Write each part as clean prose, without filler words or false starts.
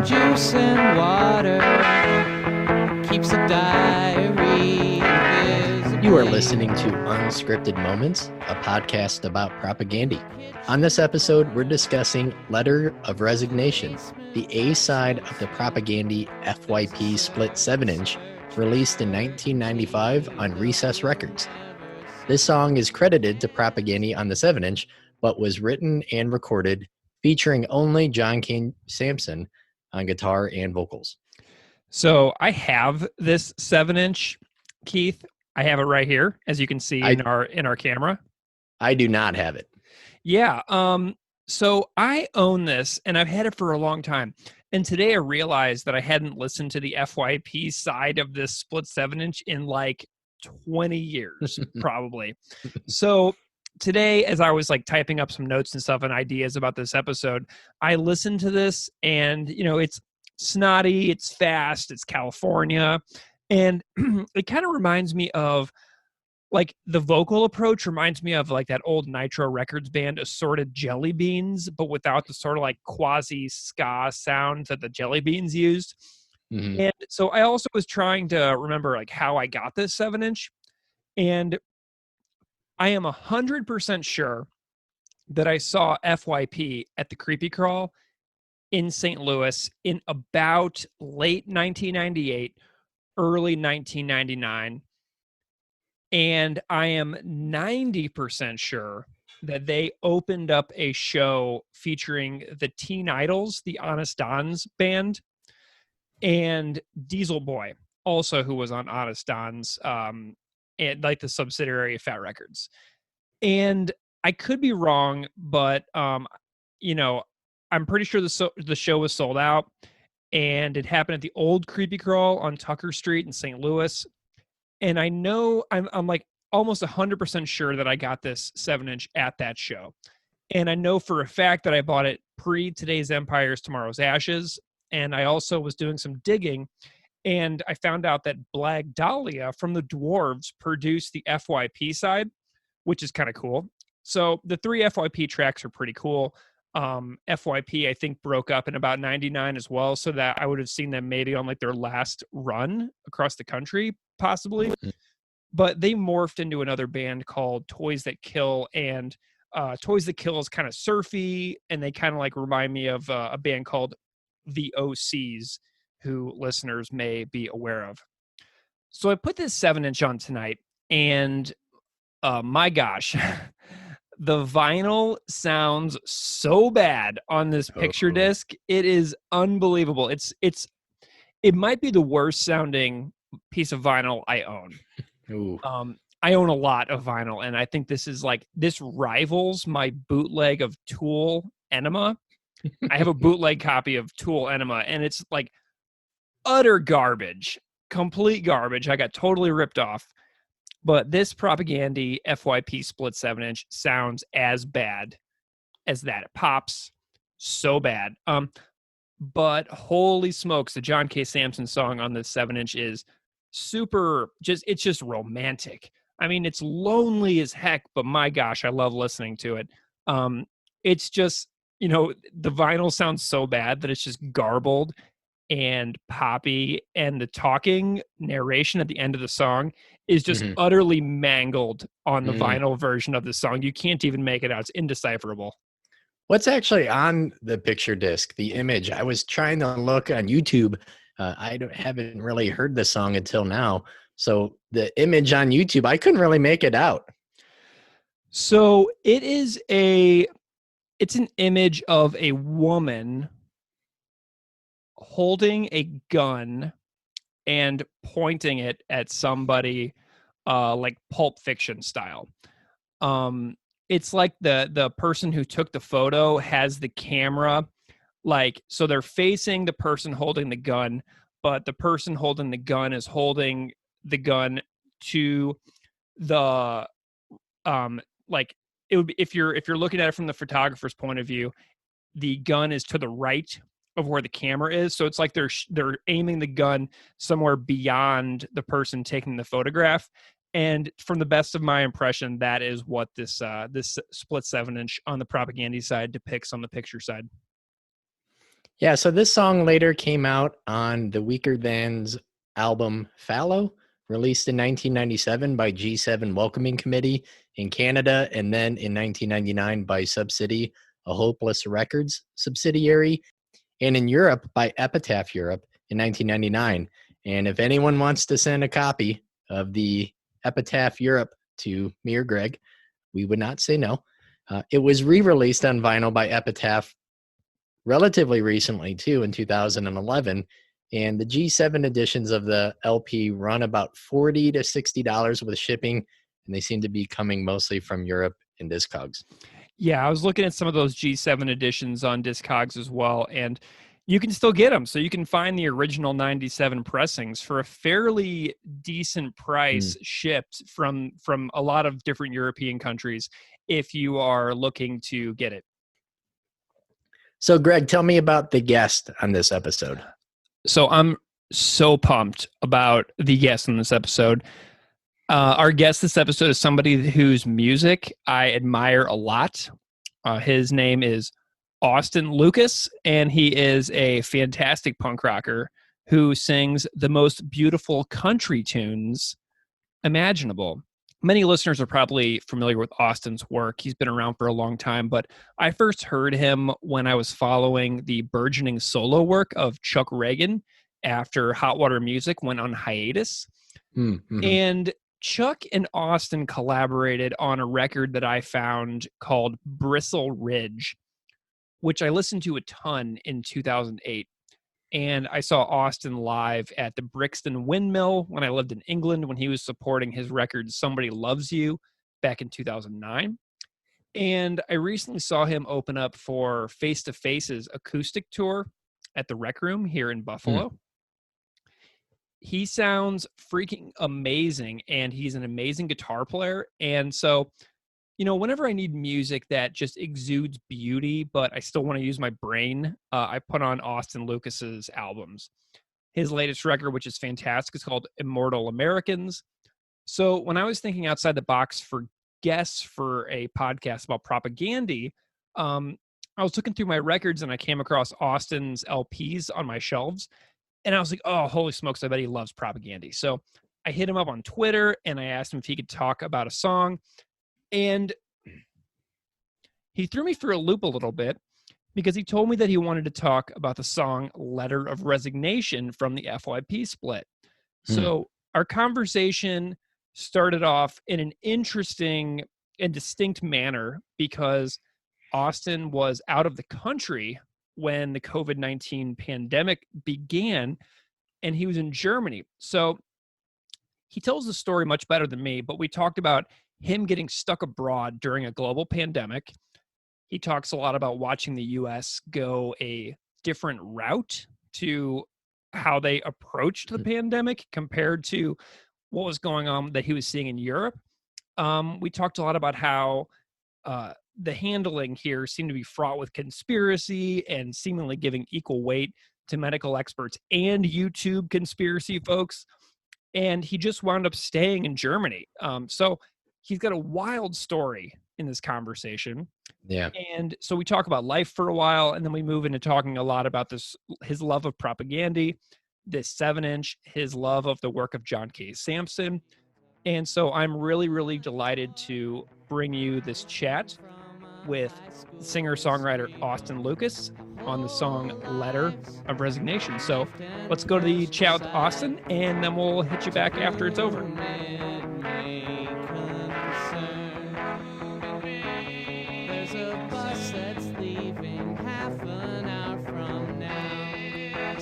lime juice and water, keeps a diary visibly. You are listening to Unscripted Moments, a podcast about Propagandhi. On this episode, we're discussing Letter of Resignation, the A side of the Propagandhi FYP split 7-inch, released in 1995 on Recess Records. This song is credited to Propagandhi on the 7-inch, but was written and recorded featuring only John K. Samson on guitar and vocals. So I have this 7-inch, Keith. I have it right here, as you can see in our camera. I do not have it. Yeah. So I own this, and I've had it for a long time. And today I realized that I hadn't listened to the FYP side of this split 7-inch in like 20 years, probably. So today, as I was like typing up some notes and stuff and ideas about this episode, I listened to this, and it's snotty, it's fast, it's California, and it kind of reminds me of like the vocal approach reminds me of like that old Nitro Records band Assorted Jelly Beans, but without the sort of like quasi ska sound that the Jelly Beans used. Mm-hmm. And so I also was trying to remember like how I got this 7-inch, and I am 100% sure that I saw FYP at the Creepy Crawl in St. Louis in about late 1998, early 1999. And I am 90% sure that they opened up a show featuring the Teen Idols, the Honest Don's band, and Diesel Boy, also who was on Honest Don's, and like the subsidiary of Fat Records. And I could be wrong, but I'm pretty sure the show was sold out, and it happened at the old Creepy Crawl on Tucker Street in St. Louis. And I know I'm like almost 100% sure that I got this 7-inch at that show. And I know for a fact that I bought it pre Today's Empires, Tomorrow's Ashes. And I also was doing some digging, and I found out that Blag Dahlia from the Dwarves produced the FYP side, which is kind of cool. So the 3 FYP tracks are pretty cool. FYP, I think, broke up in about 99 as well, so that I would have seen them maybe on like their last run across the country, possibly. Mm-hmm. But they morphed into another band called Toys That Kill, and Toys That Kill is kind of surfy, and they kind of like remind me of a band called The OCs, who listeners may be aware of. So I put this 7-inch on tonight, and my gosh, the vinyl sounds so bad on this picture disc. It is unbelievable. It might be the worst sounding piece of vinyl I own. Ooh. I own a lot of vinyl, and I think this rivals my bootleg of Tool Enema. I have a bootleg copy of Tool Enema, and it's like utter garbage, complete garbage. I got totally ripped off. But this Propagandhi FYP split 7-inch sounds as bad as that. It pops so bad. But holy smokes, the John K. Samson song on this 7-inch is it's just romantic. I mean, it's lonely as heck, but my gosh, I love listening to it. It's just, the vinyl sounds so bad that it's just garbled and poppy, and the talking narration at the end of the song is just utterly mangled on the vinyl version of the song. You can't even make it out. It's indecipherable. What's actually on the picture disc, the image? I was trying to look on YouTube. Haven't really heard the song until now. So the image on YouTube, I couldn't really make it out. So it's an image of a woman holding a gun and pointing it at somebody, like Pulp Fiction style. It's like the person who took the photo has the camera, like, so they're facing the person holding the gun, but the person holding the gun is holding the gun to the, like, it would be, if you're looking at it from the photographer's point of view, the gun is to the right of where the camera is. So it's like they're aiming the gun somewhere beyond the person taking the photograph. And from the best of my impression, that is what this split 7-inch on the Propagandhi side depicts on the picture side. Yeah, so this song later came out on the Weaker Than's album Fallow, released in 1997 by G7 Welcoming Committee in Canada, and then in 1999 by Subsidy, a Hopeless Records subsidiary, and in Europe by Epitaph Europe in 1999. And if anyone wants to send a copy of the Epitaph Europe to me or Greg, we would not say no. It was re-released on vinyl by Epitaph relatively recently too, in 2011, and the G7 editions of the LP run about $40 to $60 with shipping, and they seem to be coming mostly from Europe and Discogs. Yeah, I was looking at some of those G7 editions on Discogs as well, and you can still get them. So you can find the original 97 pressings for a fairly decent price shipped from a lot of different European countries if you are looking to get it. So Greg, tell me about the guest on this episode. So I'm so pumped about the guest on this episode. Our guest this episode is somebody whose music I admire a lot. His name is Austin Lucas, and he is a fantastic punk rocker who sings the most beautiful country tunes imaginable. Many listeners are probably familiar with Austin's work. He's been around for a long time, but I first heard him when I was following the burgeoning solo work of Chuck Reagan after Hot Water Music went on hiatus. Mm-hmm. And Chuck and Austin collaborated on a record that I found called Bristle Ridge, which I listened to a ton in 2008. And I saw Austin live at the Brixton Windmill when I lived in England when he was supporting his record Somebody Loves You back in 2009. And I recently saw him open up for Face to Face's acoustic tour at the Rec Room here in Buffalo. He sounds freaking amazing, and he's an amazing guitar player. And so, you know, whenever I need music that just exudes beauty, but I still want to use my brain, I put on Austin Lucas's albums. His latest record, which is fantastic, is called Immortal Americans. So when I was thinking outside the box for guests for a podcast about Propagandhi, I was looking through my records and I came across Austin's LPs on my shelves. And I was like, oh, holy smokes, I bet he loves Propagandhi. So I hit him up on Twitter and I asked him if he could talk about a song. And he threw me for a loop a little bit because he told me that he wanted to talk about the song Letter of Resignation from the FYP split. So our conversation started off in an interesting and distinct manner because Austin was out of the country when the COVID-19 pandemic began, and he was in Germany. So he tells the story much better than me, but we talked about him getting stuck abroad during a global pandemic. He talks a lot about watching the US go a different route to how they approached the pandemic compared to what was going on that he was seeing in Europe. We talked a lot about how the handling here seemed to be fraught with conspiracy and seemingly giving equal weight to medical experts and YouTube conspiracy folks. And he just wound up staying in Germany. So he's got a wild story in this conversation. Yeah. And so we talk about life for a while, and then we move into talking a lot about his love of Propagandhi, this 7-inch, his love of the work of John K. Sampson. And so I'm really, really delighted to bring you this chat with singer-songwriter Austin Lucas on the song Letter of Resignation. So let's go to the chat with Austin, and then we'll hit you back after it's over. There's a bus that's leaving half an hour from now.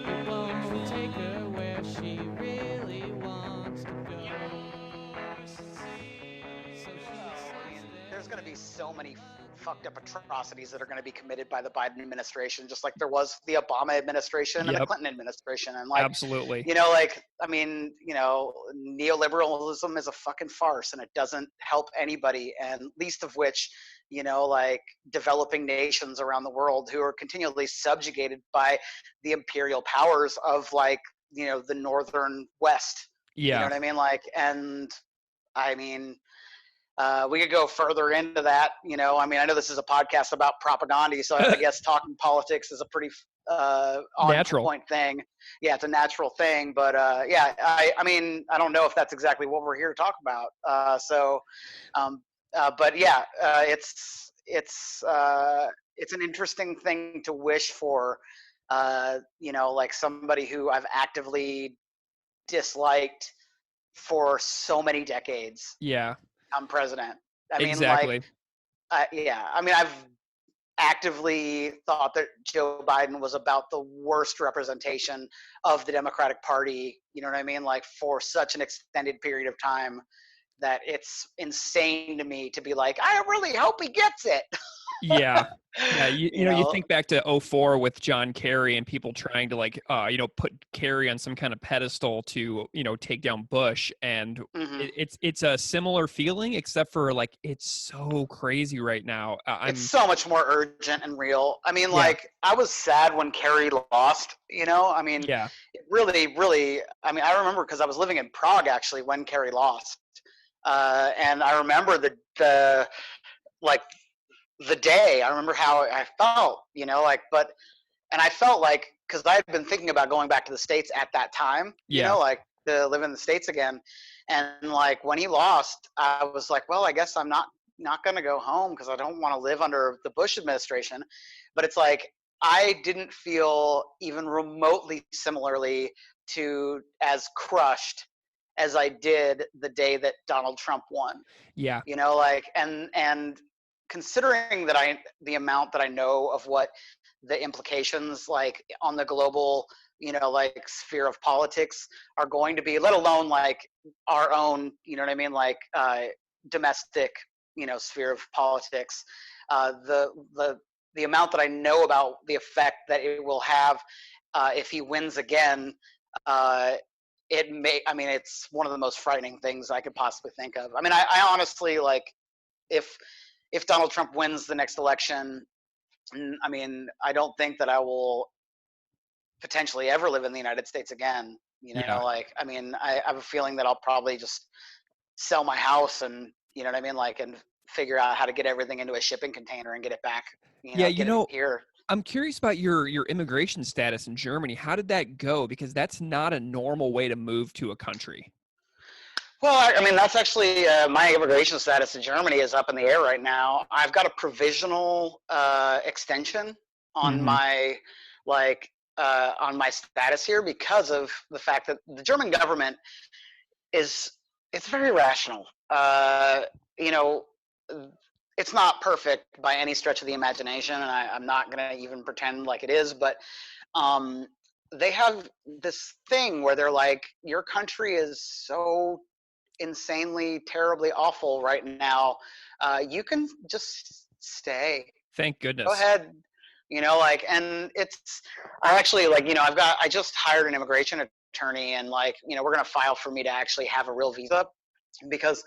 It won't take her where she really wants to go. There's going to be so many fucked up atrocities that are going to be committed by the Biden administration, just like there was the Obama administration and the Clinton administration. And like, absolutely, you know, like, I mean, you know, neoliberalism is a fucking farce and it doesn't help anybody. And least of which, you know, like developing nations around the world who are continually subjugated by the imperial powers of like, you know, the Northern West. Yeah. You know what I mean? Like, and I mean, We could go further into that. I mean, I know this is a podcast about propaganda, so I guess talking politics is a pretty on Natural. point thing. Yeah, it's a natural thing. But yeah, I mean, I don't know if that's exactly what we're here to talk about. But yeah, it's an interesting thing to wish for. Like somebody who I've actively disliked for so many decades. Yeah. I'm president. I mean, Exactly. yeah. I mean, I've actively thought that Joe Biden was about the worst representation of the Democratic Party. You know what I mean? Like for such an extended period of time that it's insane to me to be like, I really hope he gets it. Yeah. Yeah, you know? think back to '04 with John Kerry and people trying to like put Kerry on some kind of pedestal to take down Bush, and Mhm. it's a similar feeling, except for like it's so crazy right now. It's so much more urgent and real. I mean, Yeah. like I was sad when Kerry lost. I mean, Yeah. it really, really. I mean, I remember because I was living in Prague actually when Kerry lost, and I remember the like the day. I remember how I felt. And I felt like because I had been thinking about going back to the States at that time. Yeah. Like to live in the States again, and like when he lost, I was like, well, I guess I'm not going to go home because I don't want to live under the Bush administration. But it's like I didn't feel even remotely similarly to as crushed as I did the day that Donald Trump won. Yeah. And considering that the amount that I know of what the implications like on the global like sphere of politics are going to be, let alone like our own like domestic sphere of politics, the amount that I know about the effect that it will have if he wins again, it's one of the most frightening things I could possibly think of. I mean, I honestly like if Donald Trump wins the next election, I mean, I don't think that I will potentially ever live in the United States again. Yeah. I mean, I have a feeling that I'll probably just sell my house and and figure out how to get everything into a shipping container and get it back. Yeah, Get it here. I'm curious about your immigration status in Germany. How did that go? Because that's not a normal way to move to a country. Well, I mean, that's actually my immigration status in Germany is up in the air right now. I've got a provisional extension on Mhm. my on my status here because of the fact that the German government it's very rational. It's not perfect by any stretch of the imagination, and I'm not going to even pretend like it is, but they have this thing where they're like, your country is so insanely, terribly awful right now. You can just stay. Thank goodness. Go ahead. And I actually I just hired an immigration attorney, and we're going to file for me to actually have a real visa, because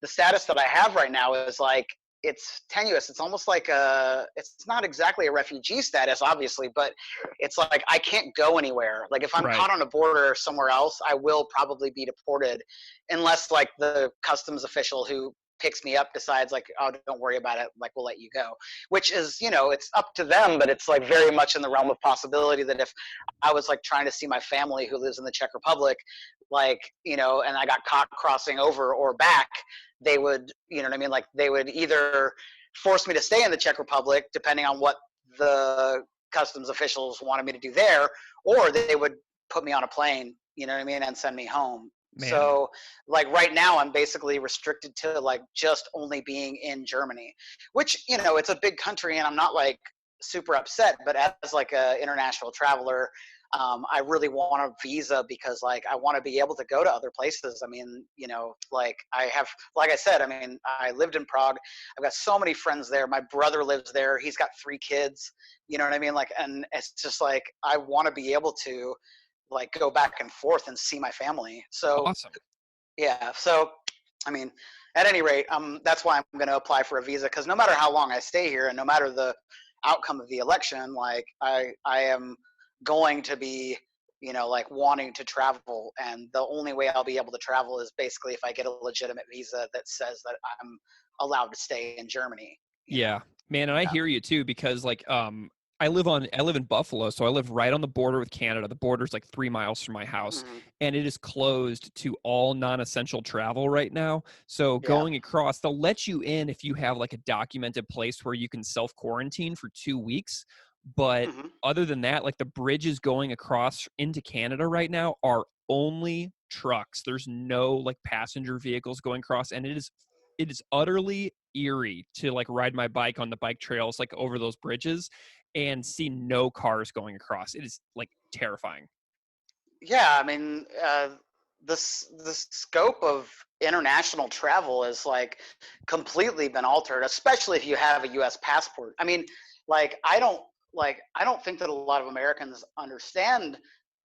the status that I have right now is like, it's tenuous. It's almost like it's not exactly a refugee status, obviously, but it's like I can't go anywhere. Like if I'm caught on a border somewhere else, I will probably be deported, unless like the customs official who picks me up decides like, oh, don't worry about it, like we'll let you go, which is it's up to them, but it's like very much in the realm of possibility that if I was like trying to see my family who lives in the Czech Republic, and I got caught crossing over or back, they would like they would either force me to stay in the Czech Republic depending on what the customs officials wanted me to do there, or they would put me on a plane and send me home. Man. So like right now I'm basically restricted to like just only being in Germany, which it's a big country and I'm not like super upset, but as like a international traveler, I really want a visa because like I want to be able to go to other places. I mean, like I said, I mean, I lived in Prague. I've got so many friends there. My brother lives there. He's got 3 kids, you know what I mean? Like, and it's just like, I want to be able to like go back and forth and see my family. So Awesome. yeah. So, I mean, at any rate, that's why I'm going to apply for a visa, because no matter how long I stay here and no matter the outcome of the election, like I am going to be like wanting to travel, and the only way I'll be able to travel is basically if I get a legitimate visa that says that I'm allowed to stay in Germany. Yeah, man, and I hear you too, because like I live in Buffalo, so I live right on the border with Canada. The border's like 3 miles from my house, Mm-hmm. and it is closed to all non-essential travel right now. So Yeah. going across, they'll let you in if you have like a documented place where you can self-quarantine for 2 weeks. But Mm-hmm. other than that, like the bridges going across into Canada right now are only trucks. There's no like passenger vehicles going across, and it is utterly eerie to like ride my bike on the bike trails like over those bridges and see no cars going across. It is like terrifying. Yeah, I mean, the scope of international travel is like completely been altered, especially if you have a U.S. passport. I mean, like I don't think that a lot of Americans understand,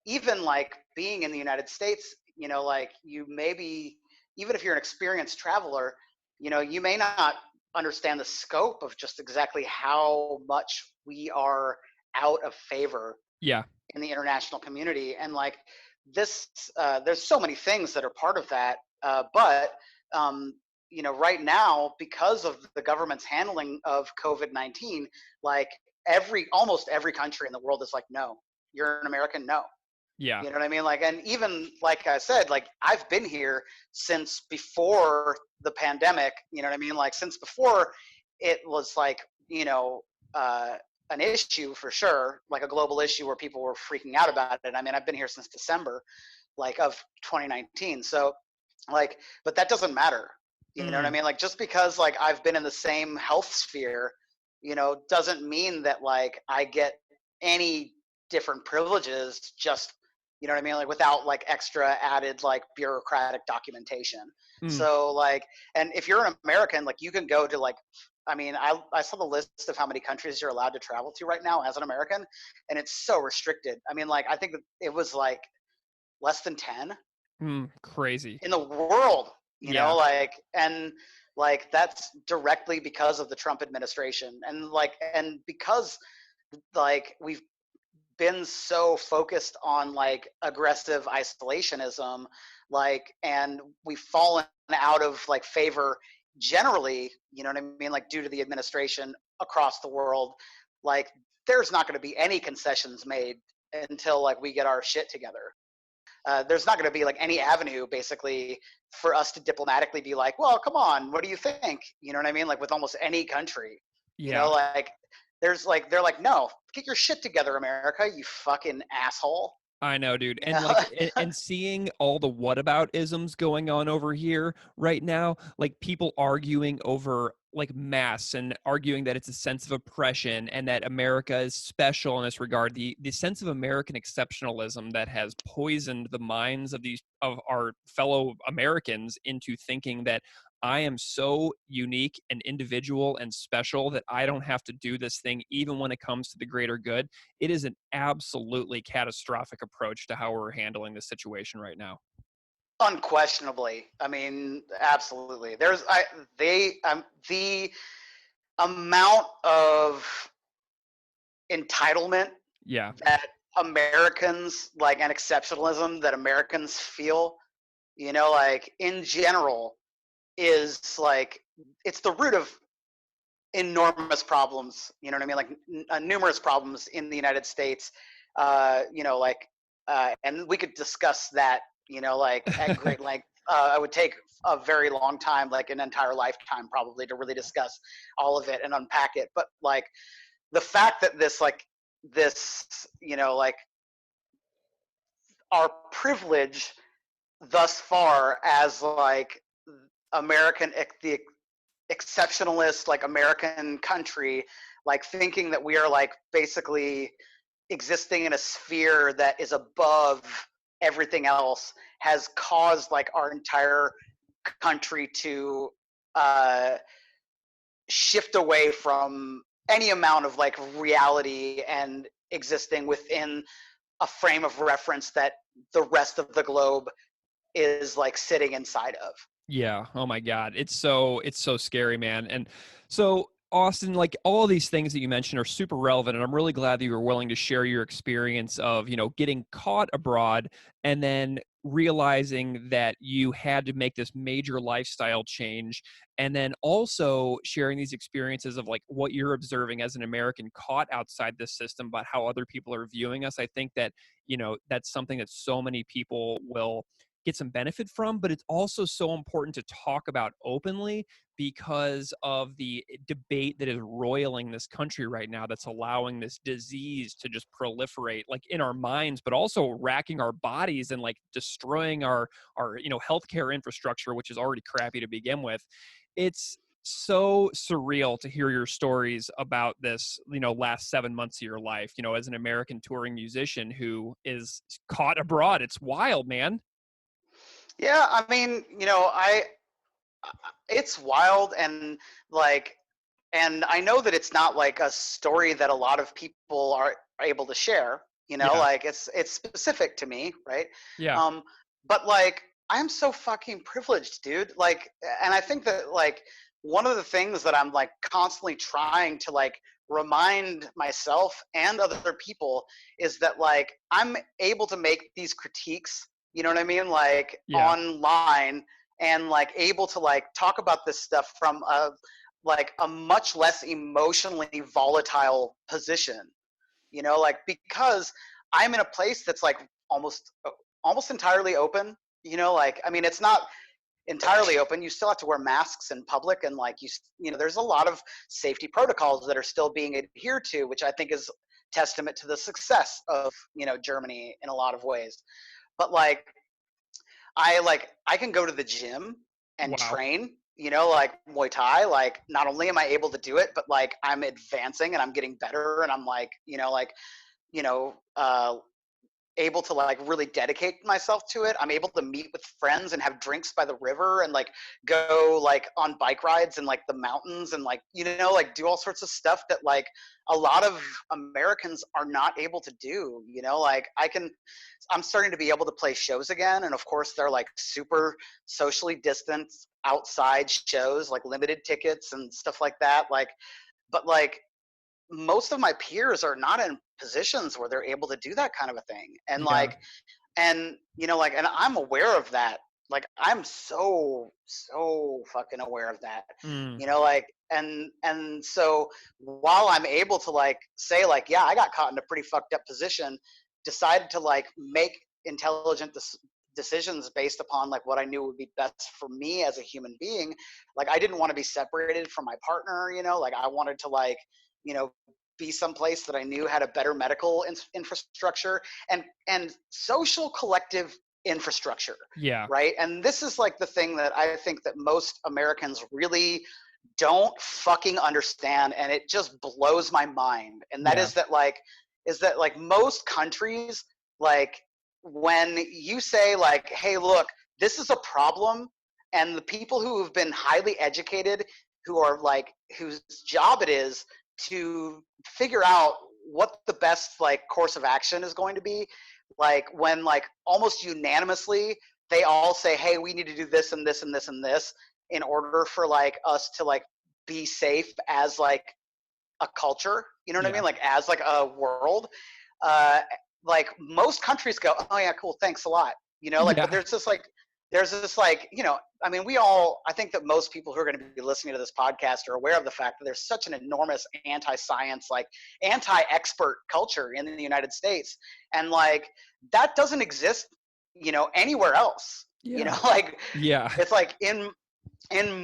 even like being in the United States. Like you maybe, even if you're an experienced traveler, you may not understand the scope of just exactly how much we are out of favor Yeah. in the international community. And like this, there's so many things that are part of that, but right now, because of the government's handling of COVID-19, like almost every country in the world is like, no, you're an American, no. Yeah. You know what I mean? Like, and even like I said, like I've been here since before the pandemic. You know what I mean? Like since before it was like, uh, an issue for sure, like a global issue where people were freaking out about it. I mean, I've been here since December, like of 2019. So, like, but that doesn't matter. You know what I mean? Like just because like I've been in the same health sphere, doesn't mean that like I get any different privileges just what I mean, like without like extra added like bureaucratic documentation. Mm. So like, and if you're an American, like you can go to like, I mean, I saw the list of how many countries you're allowed to travel to right now as an American, and it's so restricted. I mean, like I think that it was like less than 10 Crazy. in the world, Yeah. like, and like that's directly because of the Trump administration, and because like we've been so focused on like aggressive isolationism, like, and we've fallen out of like favor generally, you know what I mean, like due to the administration across the world. Like there's not going to be any concessions made until like we get our shit together. There's not going to be like any avenue basically for us to diplomatically be like, well, come on, what do you think? You know what I mean? Like with almost any country, Yeah. like there's like, they're like, no, get your shit together, America, you fucking asshole. I know, dude. You And know? like, and seeing all the whataboutisms going on over here right now, like people arguing over like masks and arguing that it's a sense of oppression and that America is special in this regard. The sense of American exceptionalism that has poisoned the minds of our fellow Americans into thinking that I am so unique and individual and special that I don't have to do this thing, even when it comes to the greater good. It is an absolutely catastrophic approach to how we're handling this situation right now. Unquestionably, I mean, absolutely. The amount of entitlement Yeah. that Americans like, and exceptionalism that Americans feel, like in general, is like, it's the root of enormous problems. You know what I mean? Like numerous problems in the United States. Like, and we could discuss that. Like at great length. I would take a very long time, like an entire lifetime, probably, to really discuss all of it and unpack it. But like the fact that like our privilege thus far as like the exceptionalist like American country, like thinking that we are like basically existing in a sphere that is above everything else, has caused like our entire country to shift away from any amount of like reality and existing within a frame of reference that the rest of the globe is like sitting inside of. Yeah. Oh my God. It's so scary, man. And so Austin, like all these things that you mentioned are super relevant, and I'm really glad that you were willing to share your experience of, getting caught abroad and then realizing that you had to make this major lifestyle change, and then also sharing these experiences of like what you're observing as an American caught outside this system, about how other people are viewing us. I think that, that's something that so many people will get some benefit from, but it's also so important to talk about openly because of the debate that is roiling this country right now, that's allowing this disease to just proliferate, like in our minds, but also racking our bodies and like destroying our healthcare infrastructure, which is already crappy to begin with. It's so surreal to hear your stories about this, last 7 months of your life, as an American touring musician who is caught abroad. It's wild, man. Yeah, I mean, it's wild, and like, and I know that it's not like a story that a lot of people are able to share. Yeah. Like it's specific to me, right? Yeah. But like, I'm so fucking privileged, dude. Like, and I think that like one of the things that I'm like constantly trying to like remind myself and other people is that like I'm able to make these critiques, you know what I mean, like Yeah. online, and like able to like talk about this stuff from a much less emotionally volatile position, like because I'm in a place that's like almost entirely open, like, I mean, it's not entirely open. You still have to wear masks in public, and like there's a lot of safety protocols that are still being adhered to, which I think is testament to the success of Germany in a lot of ways. But like I can go to the gym and Wow. train, like Muay Thai. Like, not only am I able to do it, but like I'm advancing and I'm getting better, and I'm like, you know, uh, able to like really dedicate myself to it. I'm able to meet with friends and have drinks by the river, and like go like on bike rides in like the mountains, and like like do all sorts of stuff that like a lot of Americans are not able to do. Like I'm starting to be able to play shows again, and of course they're like super socially distanced outside shows, like limited tickets and stuff like that. Like, but like most of my peers are not in positions where they're able to do that kind of a thing. And Yeah. like, and like, and I'm aware of that. Like, I'm so fucking aware of that. Mm. Like, and so while I'm able to like say like, yeah, I got caught in a pretty fucked up position, decided to like make intelligent decisions based upon like what I knew would be best for me as a human being. Like, I didn't want to be separated from my partner, like I wanted to like, be someplace that I knew had a better medical infrastructure and social collective infrastructure. Yeah. Right. And this is like the thing that I think that most Americans really don't fucking understand, and it just blows my mind. And that Yeah. is that like most countries, like when you say like, hey, look, this is a problem, and the people who have been highly educated, who are like, whose job it is to figure out what the best like course of action is going to be, like when like almost unanimously they all say, hey, we need to do this and this and this and this in order for like us to like be safe as like a culture, you know what I mean, like as like a world, like most countries go, oh yeah, cool, thanks a lot, like, Yeah. but there's this like I mean, I think that most people who are going to be listening to this podcast are aware of the fact that there's such an enormous anti-science, like anti-expert culture in the United States. And like, that doesn't exist, anywhere else, Yeah. like Yeah. it's like in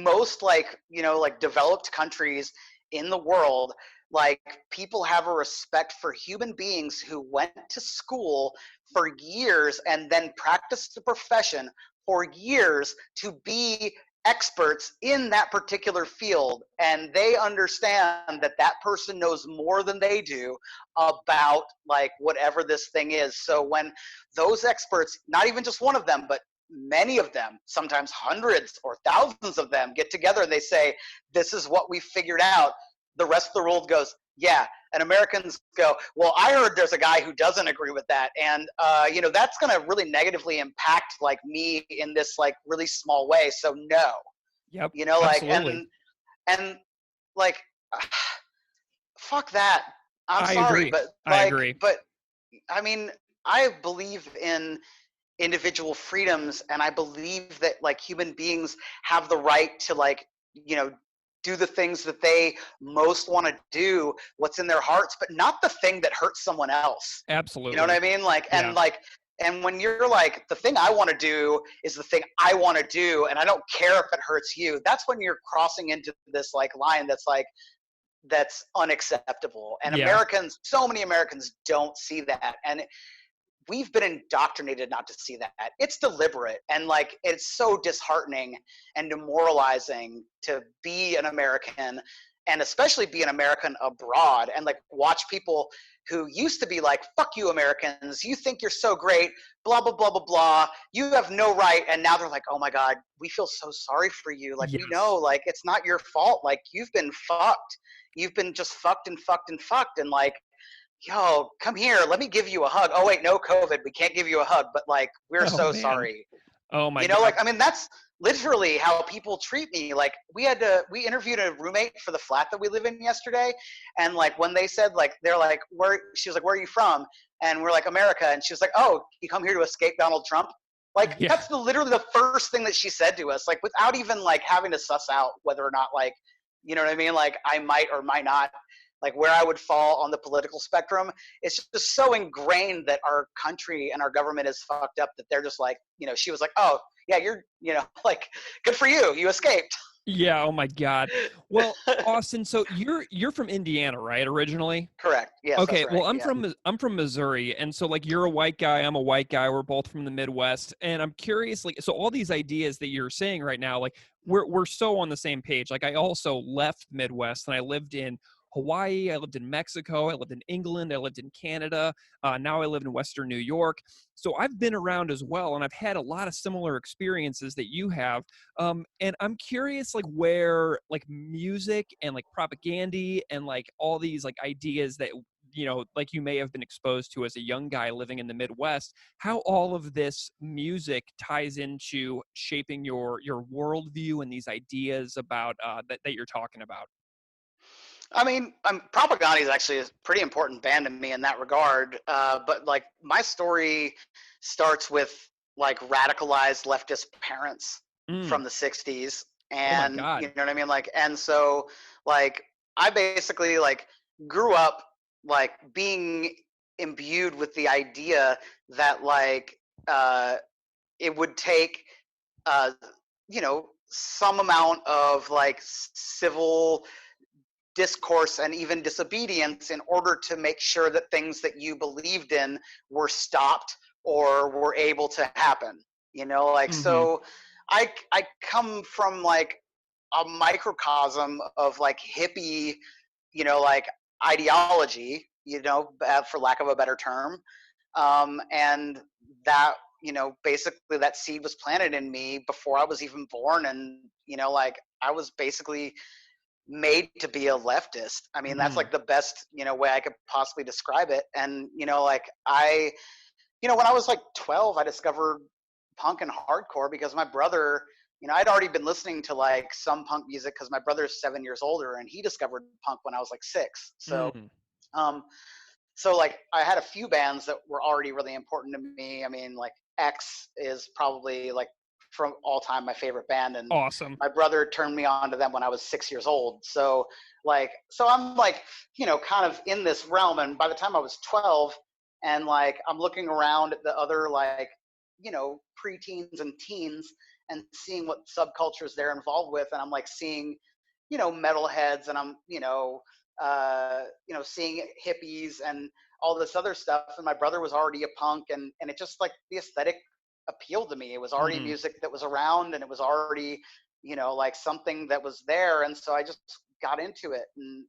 most like, like developed countries in the world, like people have a respect for human beings who went to school for years and then practiced the profession for years to be experts in that particular field, and they understand that that person knows more than they do about like whatever this thing is. So when those experts, not even just one of them, but many of them, sometimes hundreds or thousands of them, get together and they say, this is what we figured out, the rest of the world goes, yeah. And Americans go, well, I heard there's a guy who doesn't agree with that, and that's going to really negatively impact like me in this like really small way, so no. Yep. Like, Absolutely. and like fuck that. I'm I sorry, agree. but I agree. I mean, I believe in individual freedoms, and I believe that like human beings have the right to like, you know, do the things that they most want to do, what's in their hearts, but not the thing that hurts someone else. You know what I Absolutely. mean? Yeah. And when you're like, the thing I want to do is the thing I want to do, and I don't care if it hurts you, that's when you're crossing into this like line that's unacceptable. And Yeah. Americans, so many Americans don't see that. And we've been indoctrinated not to see that. It's deliberate, and like it's so disheartening and demoralizing to be an American, and especially be an American abroad, and like watch people who used to be like, fuck you Americans, you think you're so great, blah blah blah blah blah, you have no right, and now they're like, oh my god, we feel so sorry for you, like we know, Yes. like it's not your fault, like you've been fucked, you've been just fucked and fucked and fucked, and like, yo, come here, let me give you a hug. Oh wait, no COVID, we can't give you a hug, but like we're Oh so man. sorry. Oh my You know, God. like I mean that's literally how people treat me. Like we interviewed a roommate for the flat that we live in yesterday, and like when they said like they're like where she was like, where are you from? And we're like, America, and she was like, oh, you come here to escape Donald Trump? Like Yeah. that's literally the first thing that she said to us, like without even like having to suss out whether or not like, you know what I mean, like I might or might not, like where I would fall on the political spectrum. It's just so ingrained that our country and our government is fucked up that they're just like, you know, she was like, oh yeah, you're, you know, like good for you, you escaped. Yeah. Oh my God. Well, Austin, so you're from Indiana, right? Originally? Correct. Yes, that's Okay, right. well, Yeah. I'm from Missouri, and so like you're a white guy, I'm a white guy. We're both from the Midwest, and I'm curious, like, so all these ideas that you're saying right now, like, we're so on the same page. Like, I also left Midwest, and I lived in Hawaii, I lived in Mexico, I lived in England, I lived in Canada. Now I live in Western New York. So I've been around as well, and I've had a lot of similar experiences that you have. And I'm curious, like, where like music and like propaganda and like all these like ideas that like you may have been exposed to as a young guy living in the Midwest, how all of this music ties into shaping your worldview and these ideas about that you're talking about. I mean, Propagandhi is actually a pretty important band to me in that regard. But like my story starts with like radicalized leftist parents Mm. from the 60s. Oh my And you God. know what I mean? Like, and so like I basically like grew up like being imbued with the idea that like uh, it would take, uh, you know, some amount of like civil discourse and even disobedience in order to make sure that things that you believed in were stopped or were able to happen, you know, like Mm-hmm. so I come from like a microcosm of like hippie, you know, like ideology, you know, for lack of a better term. And that, you know, basically that seed was planted in me before I was even born, and you know, like I was basically made to be a leftist. I mean, that's Mm. like the best, you know, way I could possibly describe it. And, you know, like you know, when I was like 12, I discovered punk and hardcore because my brother, you know, I'd already been listening to like some punk music because my brother's 7 years older and he discovered punk when I was like 6. Mm. Um, so like I had a few bands that were already really important to me. I mean, like X is probably like from all time my favorite band, and Awesome. my brother turned me on to them when I was 6 years old. So like, so I'm like, you know, kind of in this realm. And by the time I was 12, and like I'm looking around at the other like, you know, preteens and teens and seeing what subcultures they're involved with, and I'm like seeing, you know, metalheads, and I'm, you know, seeing hippies and all this other stuff. And my brother was already a punk, and it just like the aesthetic appealed to me. It was already Mm. music that was around, and it was already, you know, like something that was there. And so I just got into it, and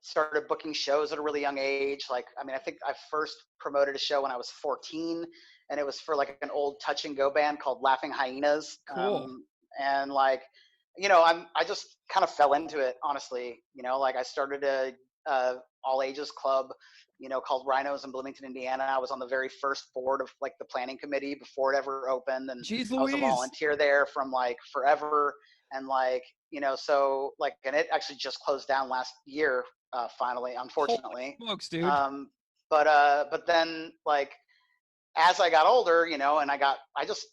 started booking shows at a really young age. Like, I mean, I think I first promoted a show when I was 14, and it was for like an old touch and go band called Laughing Hyenas. Cool. And like, you know, I just kind of fell into it, honestly. You know, like I started a all ages club, you know, called Rhinos in Bloomington, Indiana. I was on the very first board of like the planning committee before it ever opened, and Jeez I was a Louise. volunteer there from like forever. And like, so like, and it actually just closed down last year, finally, unfortunately. Holy smokes, dude. But then like, as I got older, and I just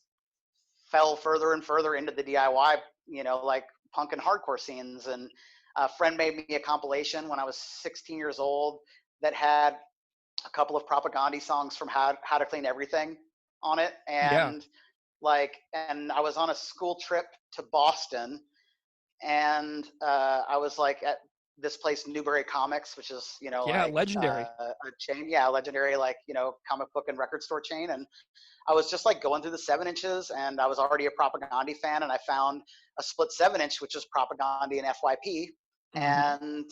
fell further and further into the DIY, like punk and hardcore scenes. And a friend made me a compilation when I was 16 years old that had a couple of Propagandhi songs from How to Clean Everything on it. Yeah. And I was on a school trip to Boston, and I was like at this place, Newbury Comics, which is, Yeah, legendary. a chain, legendary, like, comic book and record store chain. And I was just like going through the 7-inches, and I was already a Propagandhi fan, and I found a split 7-inch, which was Propagandhi and FYP. And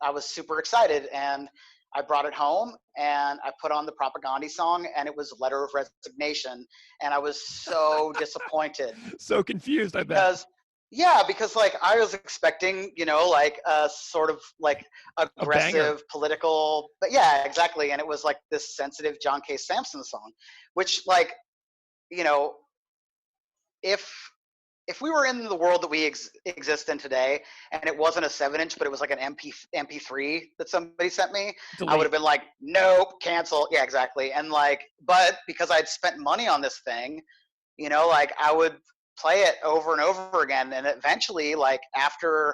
I was super excited, and I brought it home and I put on the Propagandhi song, and it was Letter of Resignation. And I was so disappointed. So confused, I bet. Because like I was expecting, like a sort of like aggressive political, but yeah, exactly. And it was like this sensitive John K. Samson song, which like, if we were in the world that we exist in today, and it wasn't a 7-inch, but it was like an MP3 that somebody sent me, I would have been like, nope, cancel. Yeah, exactly. And like, but because I'd spent money on this thing, like I would play it over and over again. And eventually, like after,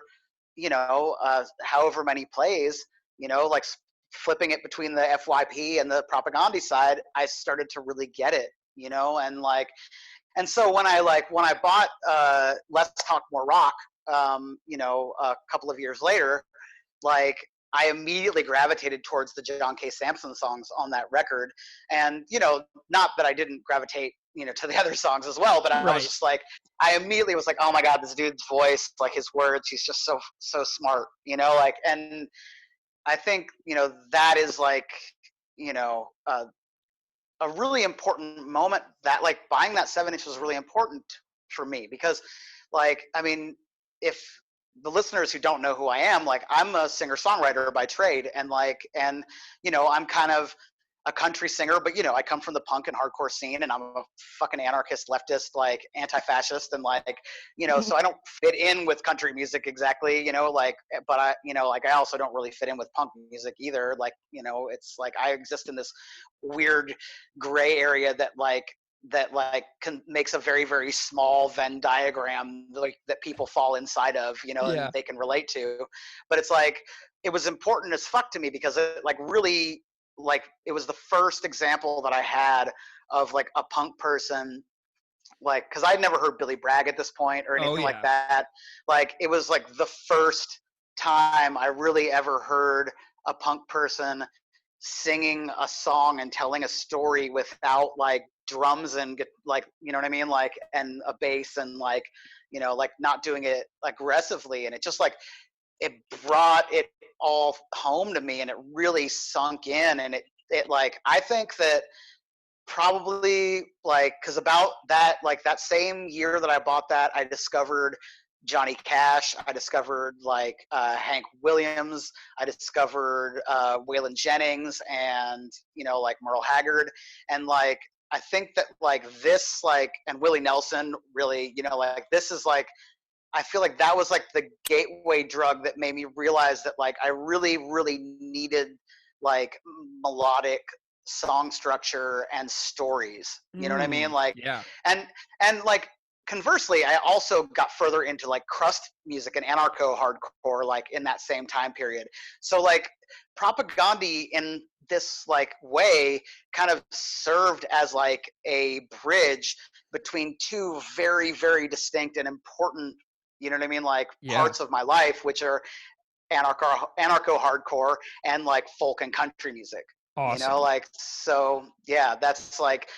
however many plays, like flipping it between the FYP and the Propagandhi side, I started to really get it, and like, and so when I bought Let's Talk More Rock, a couple of years later, like I immediately gravitated towards the John K. Samson songs on that record. And, not that I didn't gravitate, to the other songs as well, but I was just like, I immediately was like, oh my God, this dude's voice, like his words, he's just so smart, like, and I think, that is like, a really important moment, that like buying that 7-inch was really important for me, because like, I mean, if the listeners who don't know who I am, like I'm a singer-songwriter by trade, and like, and I'm kind of a country singer, but I come from the punk and hardcore scene, and I'm a fucking anarchist, leftist, like anti-fascist, and like, so I don't fit in with country music exactly, like, but I, like I also don't really fit in with punk music either. Like, it's like I exist in this weird gray area that makes a very, very small Venn diagram, like that people fall inside of, and they can relate to. But it's like, it was important as fuck to me, because it like really, like it was the first example that I had of like a punk person, like, because I'd never heard Billy Bragg at this point or anything like that. Like it was like the first time I really ever heard a punk person singing a song and telling a story without like drums and like, you know what I mean? Like, and a bass, and like, like not doing it aggressively. And it just like, it brought it all home to me, and it really sunk in. And it like, I think that probably like, cause about that, like that same year that I bought that, I discovered Johnny Cash, I discovered like Hank Williams, I discovered Waylon Jennings, and like Merle Haggard. And like I think that like this, like, and Willie Nelson, really, like this is like, I feel like that was like the gateway drug that made me realize that like I really, really needed like melodic song structure and stories. You know what I mean? Like, and like conversely, I also got further into like crust music and anarcho hardcore, like in that same time period. So like Propagandhi in this like way kind of served as like a bridge between two very, very distinct and important, you know what I mean, like parts of my life, which are anarcho hardcore and like folk and country music. Awesome. Like, so yeah, that's like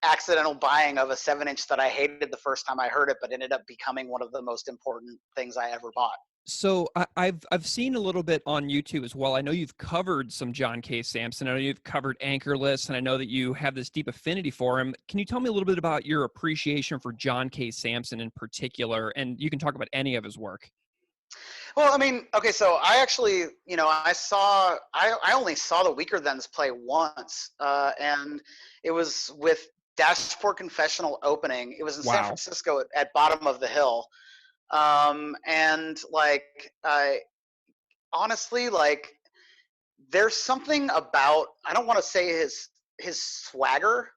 accidental buying of a 7-inch that I hated the first time I heard it, but ended up becoming one of the most important things I ever bought. So I've seen a little bit on YouTube as well. I know you've covered some John K. Samson. I know you've covered Anchorless, and I know that you have this deep affinity for him. Can you tell me a little bit about your appreciation for John K. Samson in particular? And you can talk about any of his work. Well, I mean, okay, so I actually, I only saw the Weaker Thans play once, and it was with Dashboard Confessional opening. It was in San Francisco at Bottom of the Hill. And like, honestly, like, there's something about, I don't want to say his swagger,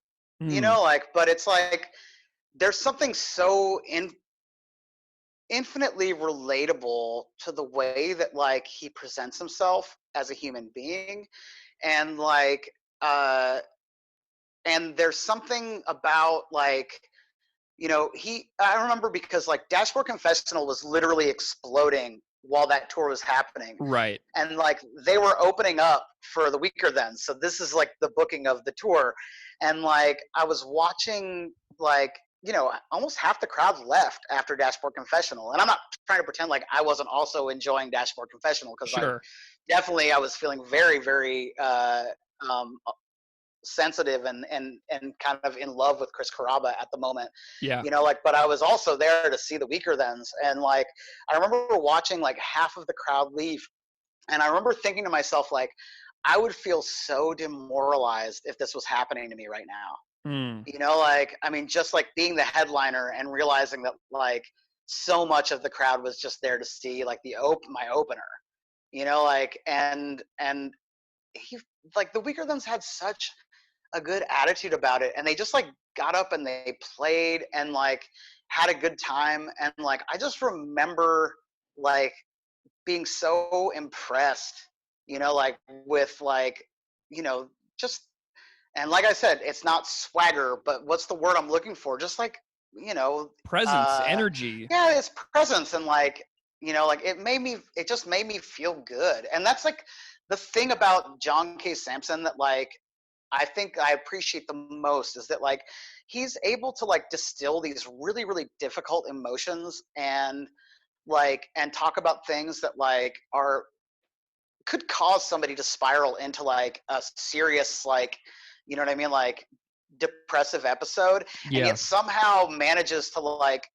you Mm, know, like, but it's like there's something so infinitely relatable to the way that like he presents himself as a human being, and like, uh and there's something about like, you know, I remember because like Dashboard Confessional was literally exploding while that tour was happening, right. and like they were opening up for the Weaker Then, so this is like the booking of the tour, and like I was watching, like, you know, almost half the crowd left after Dashboard Confessional, and I'm not trying to pretend like I wasn't also enjoying Dashboard Confessional, because I Sure. definitely, I was feeling very, very um, sensitive and kind of in love with Chris Carrabba at the moment, Yeah. you know, like, but I was also there to see the Weaker Thens, and like I remember watching like half of the crowd leave, and I remember thinking to myself, like, I would feel so demoralized if this was happening to me right now, Mm, you know, like, I mean, just like being the headliner and realizing that like so much of the crowd was just there to see like my opener, you know, like, and he, like, the Weaker Thens had such a good attitude about it, and they just like got up and they played and like had a good time, and like I just remember like being so impressed, you know, like with like, you know, just, and like I said, it's not swagger, but what's the word I'm looking for, just like, you know, presence, energy. yeah, it's presence, and like, you know, like it just made me feel good, and that's like the thing about John K. Sampson that like I think I appreciate the most, is that like he's able to like distill these really, really difficult emotions, and like, and talk about things that like are, could cause somebody to spiral into like a serious, like, you know what I mean, like depressive episode, and Yeah. yet somehow manages to like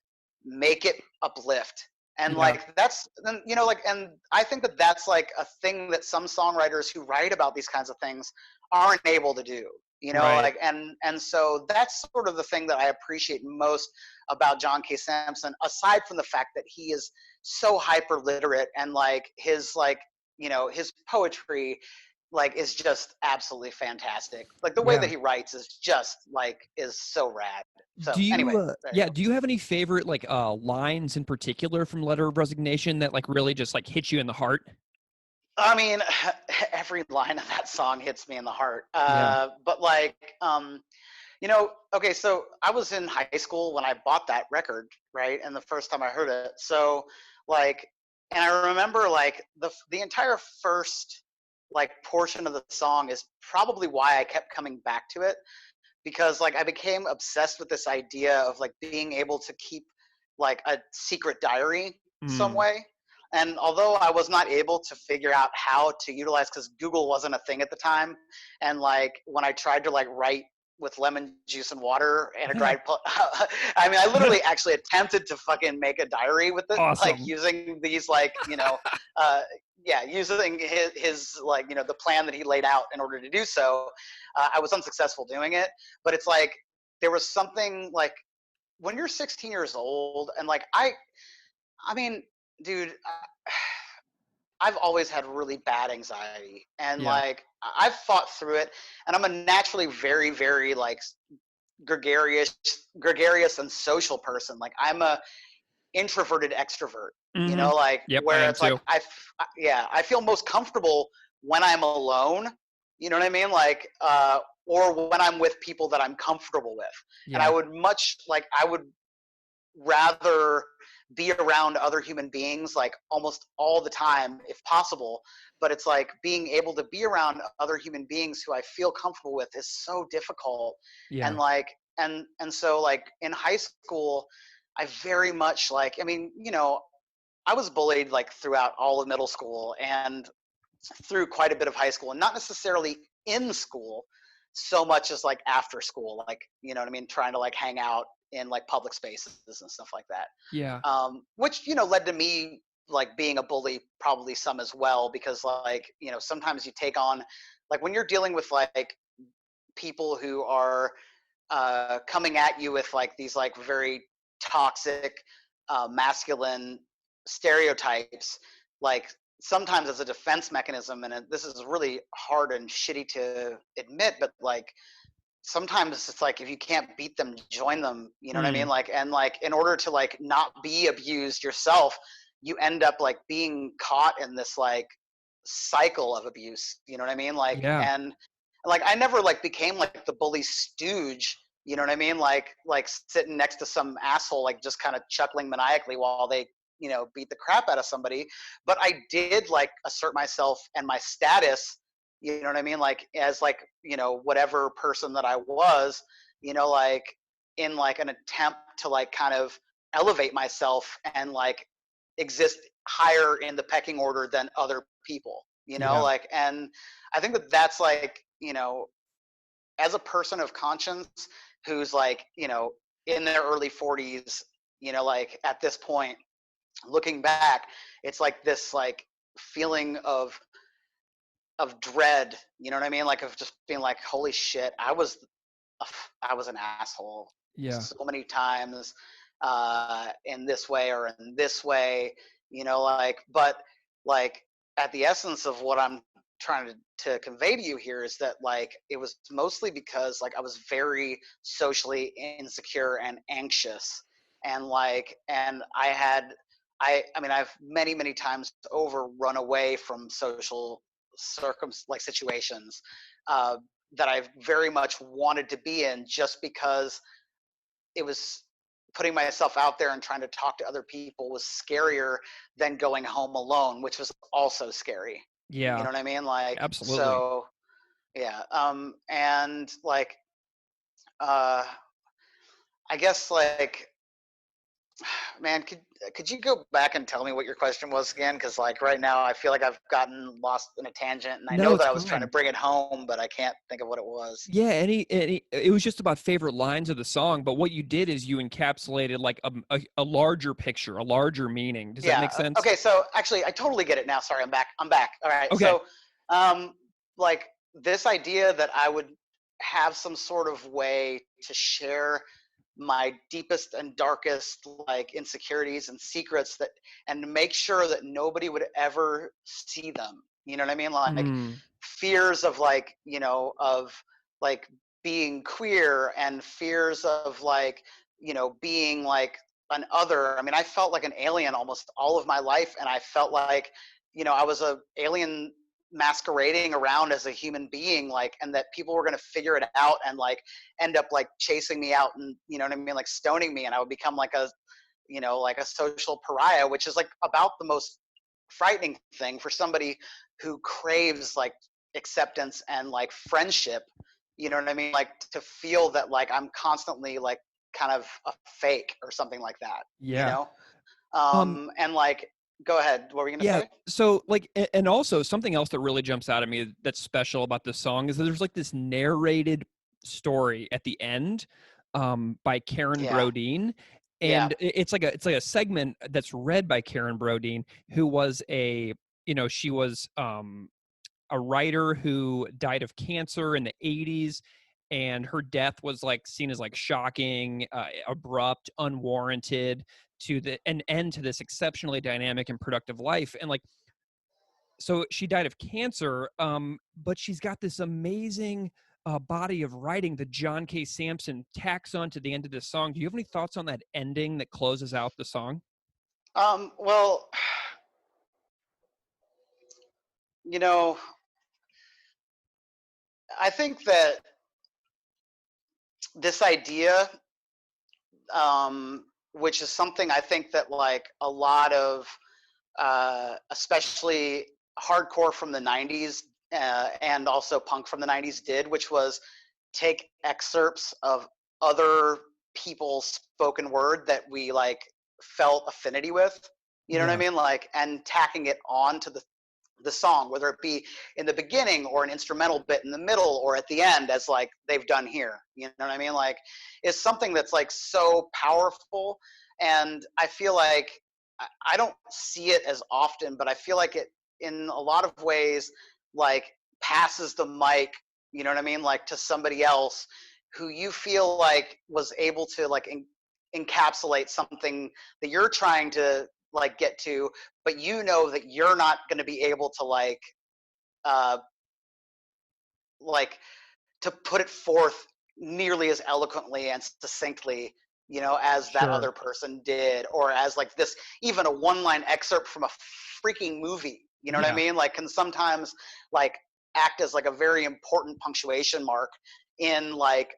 make it uplift, and Yeah. like that's, you know, like, and I think that that's like a thing that some songwriters who write about these kinds of things aren't able to do, you know, Right. like, and so that's sort of the thing that I appreciate most about John K. Sampson, aside from the fact that he is so hyper literate, and like his, like, you know, his poetry like is just absolutely fantastic, like the way Yeah. that he writes is just like, is so rad. So Do anyway, you there you yeah, go. do you have any favorite like lines in particular from Letter of Resignation that like really just like hit you in the heart? I mean, every line of that song hits me in the heart, Yeah. but like, you know, okay, so I was in high school when I bought that record, right, and the first time I heard it, so like, and I remember like the entire first like portion of the song is probably why I kept coming back to it, because like I became obsessed with this idea of like being able to keep like a secret diary some Mm. way. And although I was not able to figure out how to utilize, because Google wasn't a thing at the time, and like when I tried to like write with lemon juice and water and a dried I mean, I literally actually attempted to fucking make a diary with it, like Awesome. using these, like, you know, uh yeah, using his like, you know, the plan that he laid out in order to do so. I was unsuccessful doing it, but it's like there was something like when you're 16 years old, and like I mean, dude, I've always had really bad anxiety, and Yeah. like I've fought through it, and I'm a naturally very, very like gregarious gregarious and social person. Like I'm a introverted extrovert, you Mhm. know, like Yep, I where am it's like too. yeah, I feel most comfortable when I'm alone, you know what I mean, like or when I'm with people that I'm comfortable with, and I Yeah. would much like, I would rather be around other human beings like almost all the time if possible, but it's like being able to be around other human beings who I feel comfortable with is so difficult. And Yeah. like, and so like in high school I very much like, I mean, you know, I was bullied like throughout all of middle school and through quite a bit of high school, and not necessarily in school so much as like after school, like, you know what I mean, trying to like hang out in like public spaces and stuff like that, Yeah. which, you know, led to me like being a bully probably some as well, because like, you know, sometimes you take on, like when you're dealing with like people who are coming at you with like these like very toxic masculine stereotypes, like sometimes as a defense mechanism. And this is really hard and shitty to admit, but like sometimes it's like if you can't beat them, join them, you know what I mean? Like, and like in order to like not be abused yourself, you end up like being caught in this like cycle of abuse, you know what I mean? Like, Yeah. and like I never like became like the bully stooge, you know what I mean? Like sitting next to some asshole, like just kind of chuckling maniacally while they, you know, beat the crap out of somebody. But I did like assert myself and my status, you know what I mean? Like as like, you know, whatever person that I was, you know, like in like an attempt to like kind of elevate myself and like exist higher in the pecking order than other people, you know, Yeah. like, and I think that that's like, you know, as a person of conscience who's like, you know, in their early 40s, you know, like at this point, looking back, it's like this like feeling of dread, you know what I mean? Like of just being like, holy shit, I was an asshole Yeah. so many times in this way or in this way, you know, like, but like at the essence of what I'm trying to convey to you here is that like it was mostly because like I was very socially insecure and anxious, and like, and I mean I've many times over run away from social like situations that I very much wanted to be in, just because it was putting myself out there and trying to talk to other people was scarier than going home alone, which was also scary. You Yeah. know what I mean? Like, Absolutely. so yeah. And like, uh, I guess like, man, could you go back and tell me what your question was again? Because like right now, I feel like I've gotten lost in a tangent, and I No, know it's that I was trying to fine. bring it home, but I can't think of what it was. Yeah, any it was just about favorite lines of the song, but what you did is you encapsulated like a larger picture, a larger meaning. Does that Yeah. make sense? Okay. So actually, I totally get it now. Sorry, I'm back. I'm back. All right. Okay. So, um, like this idea that I would have some sort of way to share my deepest and darkest like insecurities and secrets, that and to make sure that nobody would ever see them, you know what I mean? Like Mm, fears of like, you know, of like being queer, and fears of like, you know, being like an other. I mean, I felt like an alien almost all of my life, and I felt like, you know, I was a alien masquerading around as a human being, like, and that people were going to figure it out and like end up like chasing me out and, you know what I mean, like stoning me, and I would become like a, you know, like a social pariah, which is like about the most frightening thing for somebody who craves like acceptance and like friendship, you know what I mean, like to feel that like I'm constantly like kind of a fake or something like that, you yeah. know. Um, And like, go ahead, what were you gonna yeah. say? So like, and also something else that really jumps out at me that's special about this song is that there's like this narrated story at the end, by Karen Yeah. Brodeen. Yeah. And it's like a segment that's read by Karen Brodeen, who was she was a writer who died of cancer in the 80s, and her death was like seen as like shocking, abrupt, unwarranted, to an end to this exceptionally dynamic and productive life. And like, so she died of cancer, but she's got this amazing body of writing that John K. Sampson tacks on to the end of this song. Do you have any thoughts on that ending that closes out the song? Well, you know, I think that this idea, which is something I think that like a lot of, especially hardcore from the 90s, and also punk from the 90s did, which was take excerpts of other people's spoken word that we like felt affinity with, you know what I Yeah. mean, like, and tacking it on to the song, whether it be in the beginning or an instrumental bit in the middle or at the end, as like they've done here, you know what I mean, like, is something that's like so powerful. And I feel like I don't see it as often, but I feel like it in a lot of ways like passes the mic, you know what I mean, like to somebody else who you feel like was able to like encapsulate something that you're trying to like get to, but you know that you're not going to be able to uh like to put it forth nearly as eloquently and succinctly, you know, as that Sure. other person did, or as like this, even a one-line excerpt from a freaking movie, you know what I Yeah. mean? Like can sometimes like act as like a very important punctuation mark in like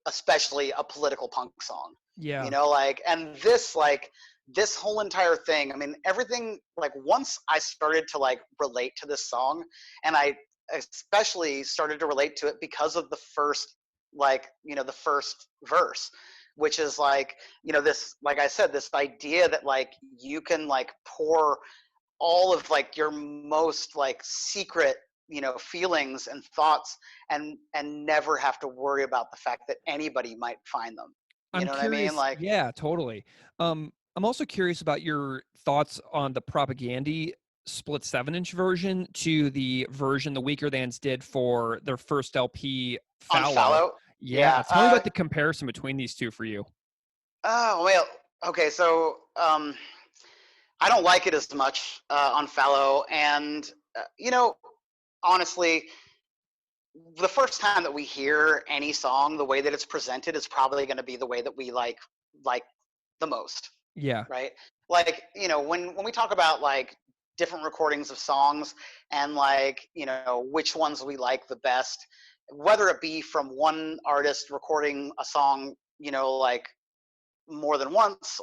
especially a political punk song, Yeah. you know, like, and this whole entire thing, I mean, everything, like once I started to like relate to this song, and I especially started to relate to it because of the first, like, you know, the first verse, which is like, you know, this, like I said, this idea that like you can like pour all of like your most like secret, you know, feelings and thoughts, and never have to worry about the fact that anybody might find them, you I'm know what I mean? curious. Like, Yeah, totally. I'm also curious about your thoughts on the Propagandhi split 7-inch version to the version the Weaker Thans did for their first LP, on Fallow. Fallow. Yeah, Yeah. tell me about the comparison between these two for you. Oh well. Okay. So I don't like it as much on Fallow, and you know, honestly, the first time that we hear any song, the way that it's presented is probably going to be the way that we like the most, Yeah, right? Like, you know, when we talk about like different recordings of songs and like, you know, which ones we like the best, whether it be from one artist recording a song, you know, like more than once,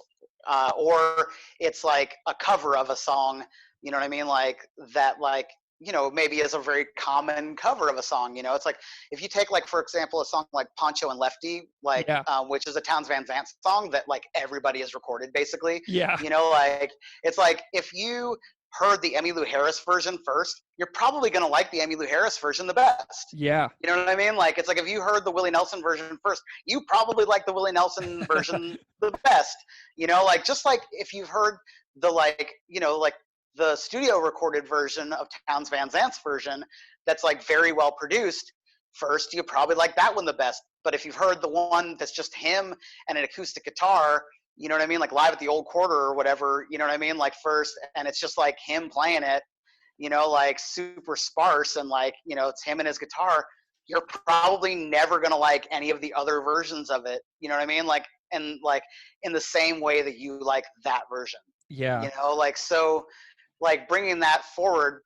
or it's like a cover of a song, you know what I mean, like that, like, you know, maybe is a very common cover of a song, you know. It's like if you take like, for example, a song like Poncho and Lefty, like yeah, which is a Towns Van Zandt song that like everybody has recorded basically, yeah, you know, like it's like if you heard the Emmylou Harris version first, you're probably going to like the Emmylou Harris version the best. yeah. You know what I mean? Like, it's like if you heard the Willie Nelson version first, you probably like the Willie Nelson version the best. You know, like just like if you've heard the like, you know, like the studio recorded version of Towns Van Zandt's version that's like very well produced first, you probably like that one the best. But if you've heard the one that's just him and an acoustic guitar, you know what I mean, like live at the Old Quarter or whatever, you know what I mean, like first, and it's just like him playing it, you know, like super sparse, and like, you know, it's him and his guitar, you're probably never going to like any of the other versions of it, you know what I mean, like, and like in the same way that you like that version, Yeah. you know, like, so like bringing that forward,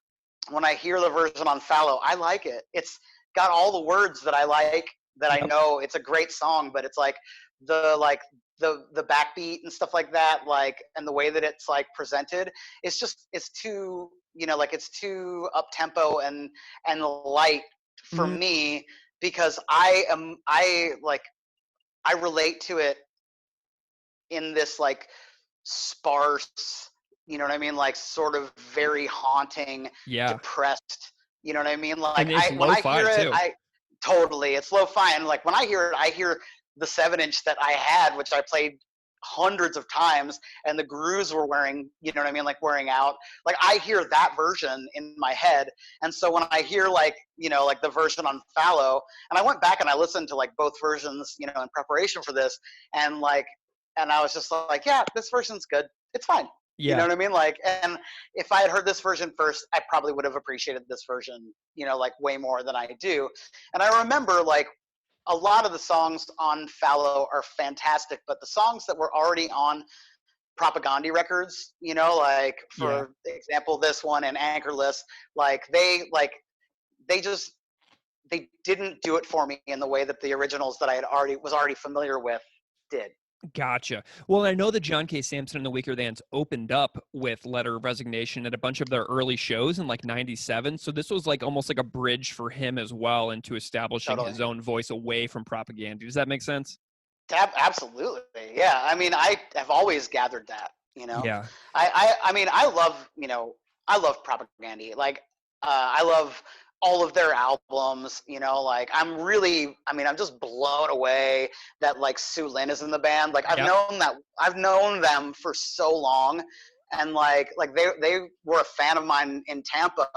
when I hear the version on Fallow, I like it. It's got all the words that I like, that I Yep. know. It's a great song, but it's like like the backbeat and stuff like that, like, and the way that it's like presented, it's just, it's too, you know, like it's too up tempo and light for Mhm. me, because I relate to it in this like sparse, you know what I mean, like sort of very haunting, Yeah. depressed, you know what I mean, like And it's when I lo-fi hear it, too. I totally, it's lo-fi, and like when I hear it, I hear the 7-inch that I had, which I played hundreds of times, and the grooves were wearing, you know what I mean, like wearing out, like I hear that version in my head. And so when I hear like, you know, like the version on Fallow, and I went back and I listened to like both versions, you know, in preparation for this, and like, and I was just like, yeah, this version's good, it's fine, you know Yeah. what I mean, like, and if I had heard this version first, I probably would have appreciated this version, you know, like way more than I do. And I remember like a lot of the songs on Fallow are fantastic, but the songs that were already on Propagandhi records, you know, like Yeah. for example, this one and Anchorless, like they just, they didn't do it for me in the way that the originals that I had already familiar with did. Gotcha. Well, I know that John K. Samson and the Weaker Thans opened up with Letter of Resignation at a bunch of their early shows in like 97. So this was like almost like a bridge for him as well into establishing Totally. his own voice away from Propaganda. Does that make sense? Absolutely. Yeah. I mean, I have always gathered that, you know, Yeah. I mean, I love, you know, I love Propagandhi. Like, I love all of their albums, you know, like I mean, I'm just blown away that like Sue Lin is in the band. Like Yep. I've known them for so long. And like they were a fan of mine in Tampa,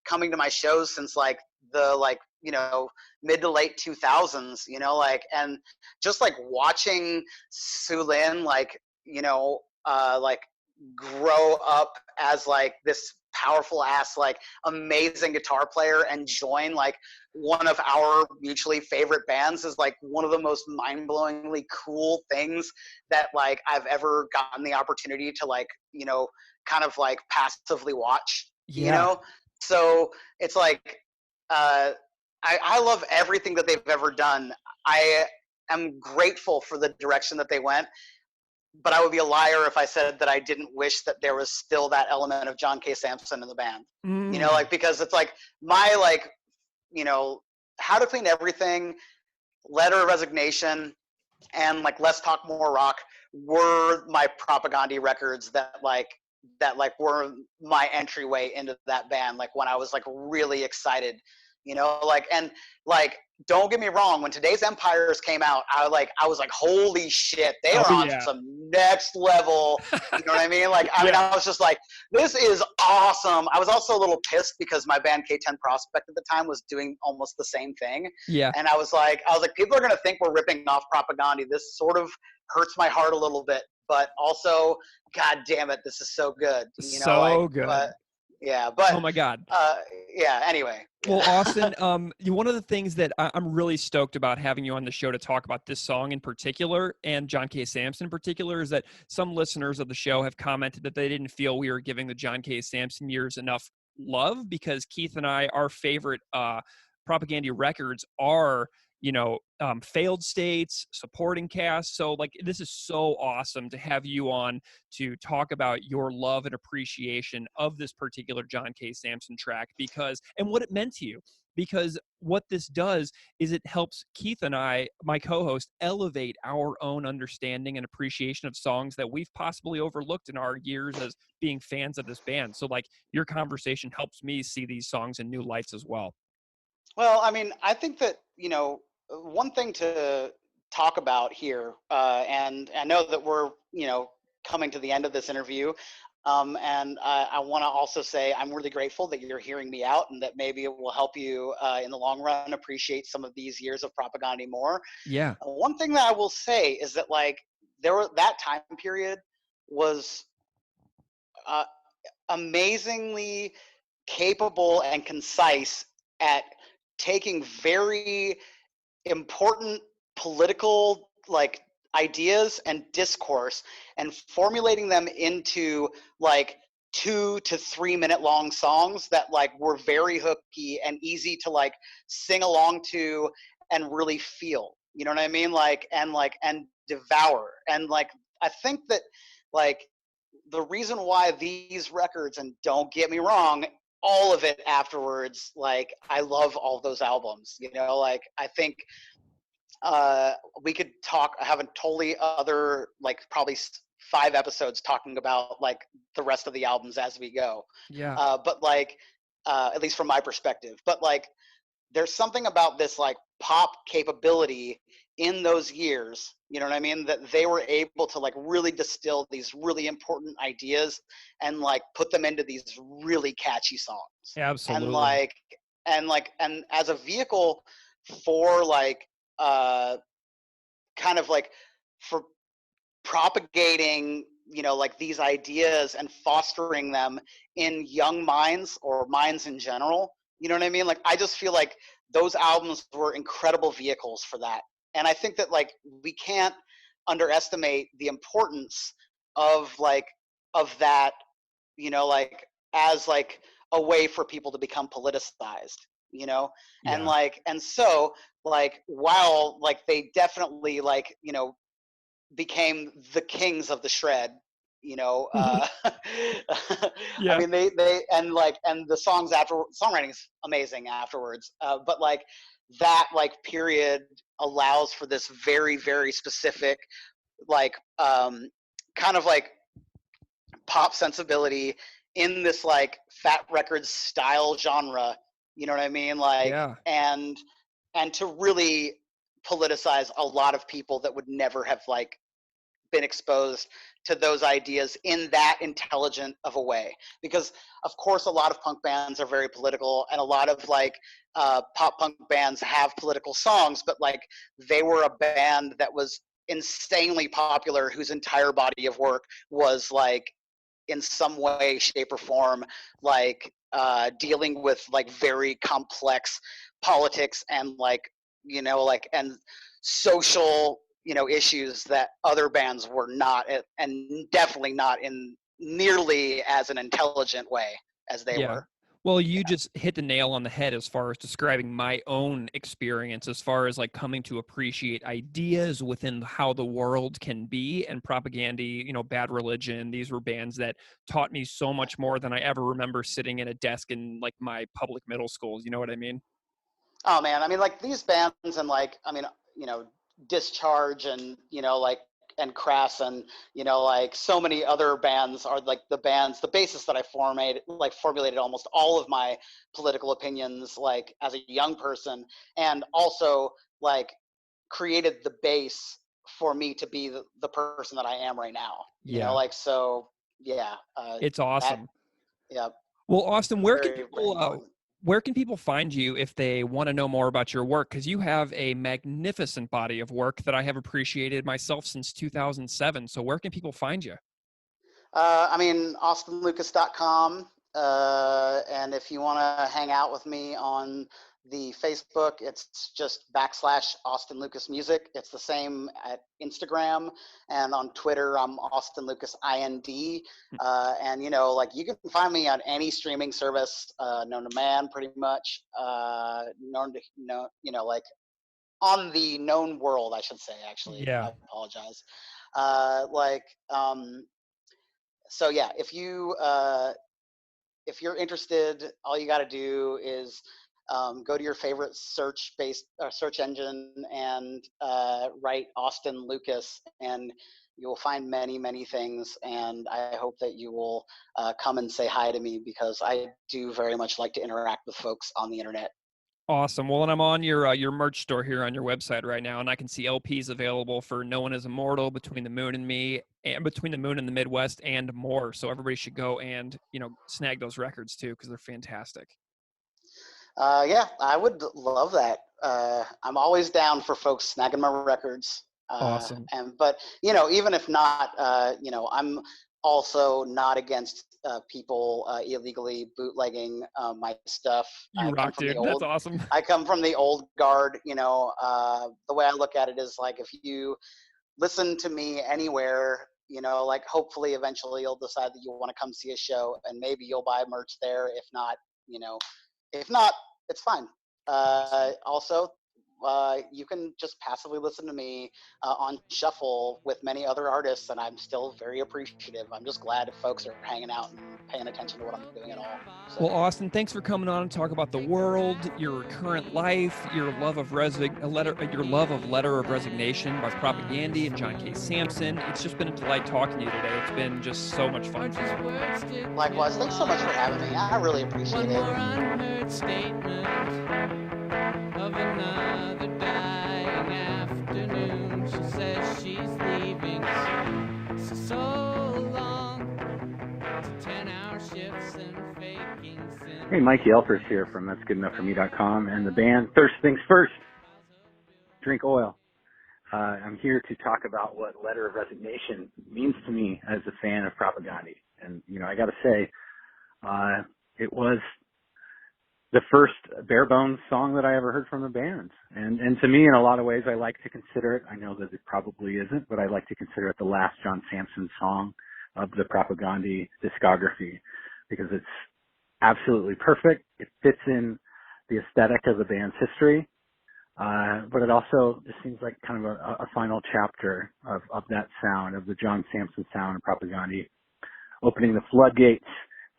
coming to my shows since like the like mid to late 2000s, like, and just like watching Sulin, like, like grow up as like this powerful ass, like amazing guitar player and join like one of our mutually favorite bands is like one of the most mind-blowingly cool things that like I've ever gotten the opportunity to like, kind of like passively watch, So it's like, I love everything that they've ever done. I am grateful for the direction that they went, but I would be a liar if I said that I didn't wish that there was still that element of John K. Sampson in the band. Like, because it's like my like, How to Clean Everything, Letter of Resignation, and like Let's Talk More Rock were my Propagandhi records that were my entryway into that band, like when I was like really excited, like, and like, don't get me wrong, when Today's Empires came out, I was like, holy shit, they are on some next level, you know what I mean? Like, I mean, I was just like, this is awesome. I was also a little pissed because my band K10 Prospect at the time was doing almost the same thing. Yeah. And I was like, people are going to think we're ripping off Propagandhi. This sort of hurts my heart a little bit, but also, God damn it, this is so good. Good. But, yeah, but oh my God. Anyway. Well, Austin, one of the things that I'm really stoked about having you on the show to talk about this song in particular and John K. Sampson in particular is that some listeners of the show have commented that they didn't feel we were giving the John K. Sampson years enough love because Keith and I, our favorite Propagandhi records are Failed States, Supporting Cast. So like, this is so awesome to have you on to talk about your love and appreciation of this particular John K. Sampson track and what it meant to you. Because what this does is it helps Keith and I, my co-host, elevate our own understanding and appreciation of songs that we've possibly overlooked in our years as being fans of this band. So like, your conversation helps me see these songs in new lights as well. Well, I mean, I think that, one thing to talk about here, and I know that we're, coming to the end of this interview, and I want to also say I'm really grateful that you're hearing me out and that maybe it will help you in the long run appreciate some of these years of Propagandhi more. Yeah. One thing that I will say is that, like, that time period was amazingly capable and concise at taking very important political like ideas and discourse and formulating them into like 2 to 3 minute long songs that like were very hooky and easy to like sing along to and really feel, you know what I mean? Like and devour. And like I think that like the reason why these records, and don't get me wrong, all of it afterwards, like I love all those albums, like I think we could have a totally other like probably 5 episodes talking about like the rest of the albums as we go. But like at least from my perspective, but like there's something about this like pop capability in those years, you know what I mean, that they were able to like really distill these really important ideas and like put them into these really catchy songs. Absolutely. And as a vehicle for like kind of like for propagating, like these ideas and fostering them in young minds or minds in general, you know what I mean? Like I just feel like those albums were incredible vehicles for that. And I think that like we can't underestimate the importance of that, like as like a way for people to become politicized, and like, and so like, while like they definitely like, became the kings of the shred, I mean, they and the songs songwriting is amazing afterwards. But like that like period allows for this very, very specific, like, kind of like pop sensibility in this like Fat Records style genre, you know what I mean? Like, and to really politicize a lot of people that would never have like been exposed to those ideas in that intelligent of a way. Because of course a lot of punk bands are very political, and a lot of like pop punk bands have political songs, but like they were a band that was insanely popular, whose entire body of work was like in some way, shape, or form, like dealing with like very complex politics and like, you know, like, and social, you know, issues that other bands were not, and definitely not in nearly as an intelligent way as they Yeah. were. Well, you just hit the nail on the head as far as describing my own experience, as far as like coming to appreciate ideas within how the world can be. And Propagandhi, you know, Bad Religion, these were bands that taught me so much more than I ever remember sitting in a desk in like my public middle schools. You know what I mean? Oh man, I mean, like these bands and like, I mean, you know, Discharge and, you know, like, and Crass and, you know, like so many other bands are like the bands, the basis that I formulated almost all of my political opinions, like as a young person, and also like created the base for me to be the person that I am right now, you know, Yeah. like, so yeah, It's that, awesome. yeah, Well, Austin, where can very, very people important. where can people find you if they want to know more about your work? Because you have a magnificent body of work that I have appreciated myself since 2007. So where can people find you? I mean, austinlucas.com. And if you want to hang out with me on the Facebook, it's just /Austin Lucas Music. It's the same at Instagram, and on Twitter, I'm Austin Lucas IND. And, you know, like you can find me on any streaming service known to man, pretty much. Known to, you know, like on the known world, I should say, actually. Yeah. I apologize. Like, so yeah, if you're interested, all you got to do is go to your favorite search engine and write Austin Lucas, and you will find many things. And I hope that you will come and say hi to me, because I do very much like to interact with folks on the internet. Awesome. Well, and I'm on your merch store here on your website right now, and I can see LPs available for No One Is Immortal, Between the Moon and Me, and Between the Moon and the Midwest, and more. So everybody should go and, you know, snag those records too, because they're fantastic. Yeah, I would love that. I'm always down for folks snagging my records. Awesome. But you know, even if not, you know, I'm also not against people illegally bootlegging my stuff. You rock, dude. That's awesome. I come from the old guard. You know, the way I look at it is like, if you listen to me anywhere, you know, like hopefully eventually you'll decide that you want to come see a show, and maybe you'll buy merch there. If not, you know, if not, it's fine. Also, you can just passively listen to me on shuffle with many other artists, and I'm still very appreciative. I'm just glad if folks are hanging out and paying attention to what I'm doing at all. So. Well, Austin, thanks for coming on and talk about the world, your current life, your love of Letter of Resignation by Propagandhi and John K. Samson. It's just been a delight talking to you today. It's been just so much fun. Likewise, thanks so much for having me. I really appreciate it. Statement of another dying afternoon. She says she's leaving so long to 10-hour shifts and faking sin. Hey, Mikey Elfers here from that'sgoodenough.me.com and the band Thirst Things First. Drink oil. I'm here to talk about what Letter of Resignation means to me as a fan of Propagandhi. And, you know, I got to say, it was the first bare bones song that I ever heard from the band. And to me, in a lot of ways, I like to consider it, I know that it probably isn't, but I like to consider it the last John Samson song of the Propagandhi discography, because it's absolutely perfect. It fits in the aesthetic of the band's history. But it also just seems like kind of a final chapter of that sound, of the John Samson sound of Propagandhi, opening the floodgates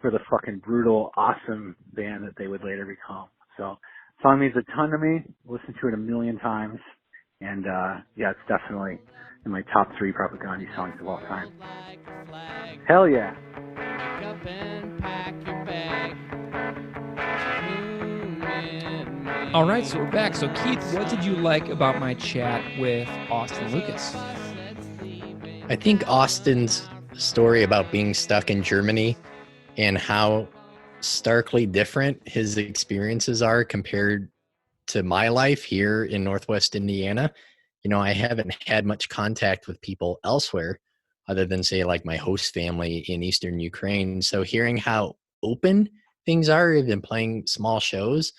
for the fucking brutal, awesome band that they would later become. So, song means a ton to me. Listened to it a million times. And, yeah, it's definitely in my top 3 Propagandhi songs of all time. Hell yeah. All right, so we're back. So, Keith, what did you like about my chat with Austin Lucas? I think Austin's story about being stuck in Germany and how starkly different his experiences are compared to my life here in Northwest Indiana. I haven't had much contact with people elsewhere other than, say, like my host family in Eastern Ukraine. So hearing how open things are, even playing small shows,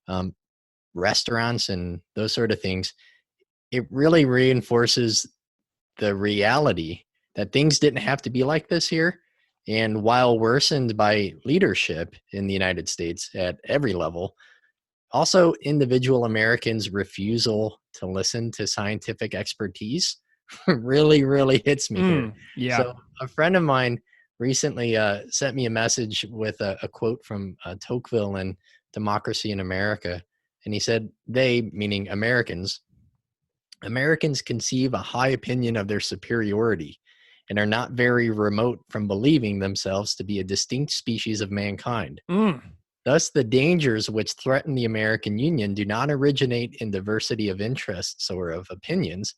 um, restaurants, and those sort of things, it really reinforces the reality that things didn't have to be like this here. And while worsened by leadership in the United States at every level, also individual Americans' refusal to listen to scientific expertise really, really hits me here. Yeah. So a friend of mine recently sent me a message with a quote from Tocqueville in Democracy in America. And he said, they, meaning Americans conceive a high opinion of their superiority and are not very remote from believing themselves to be a distinct species of mankind. Thus, the dangers which threaten the American Union do not originate in diversity of interests or of opinions,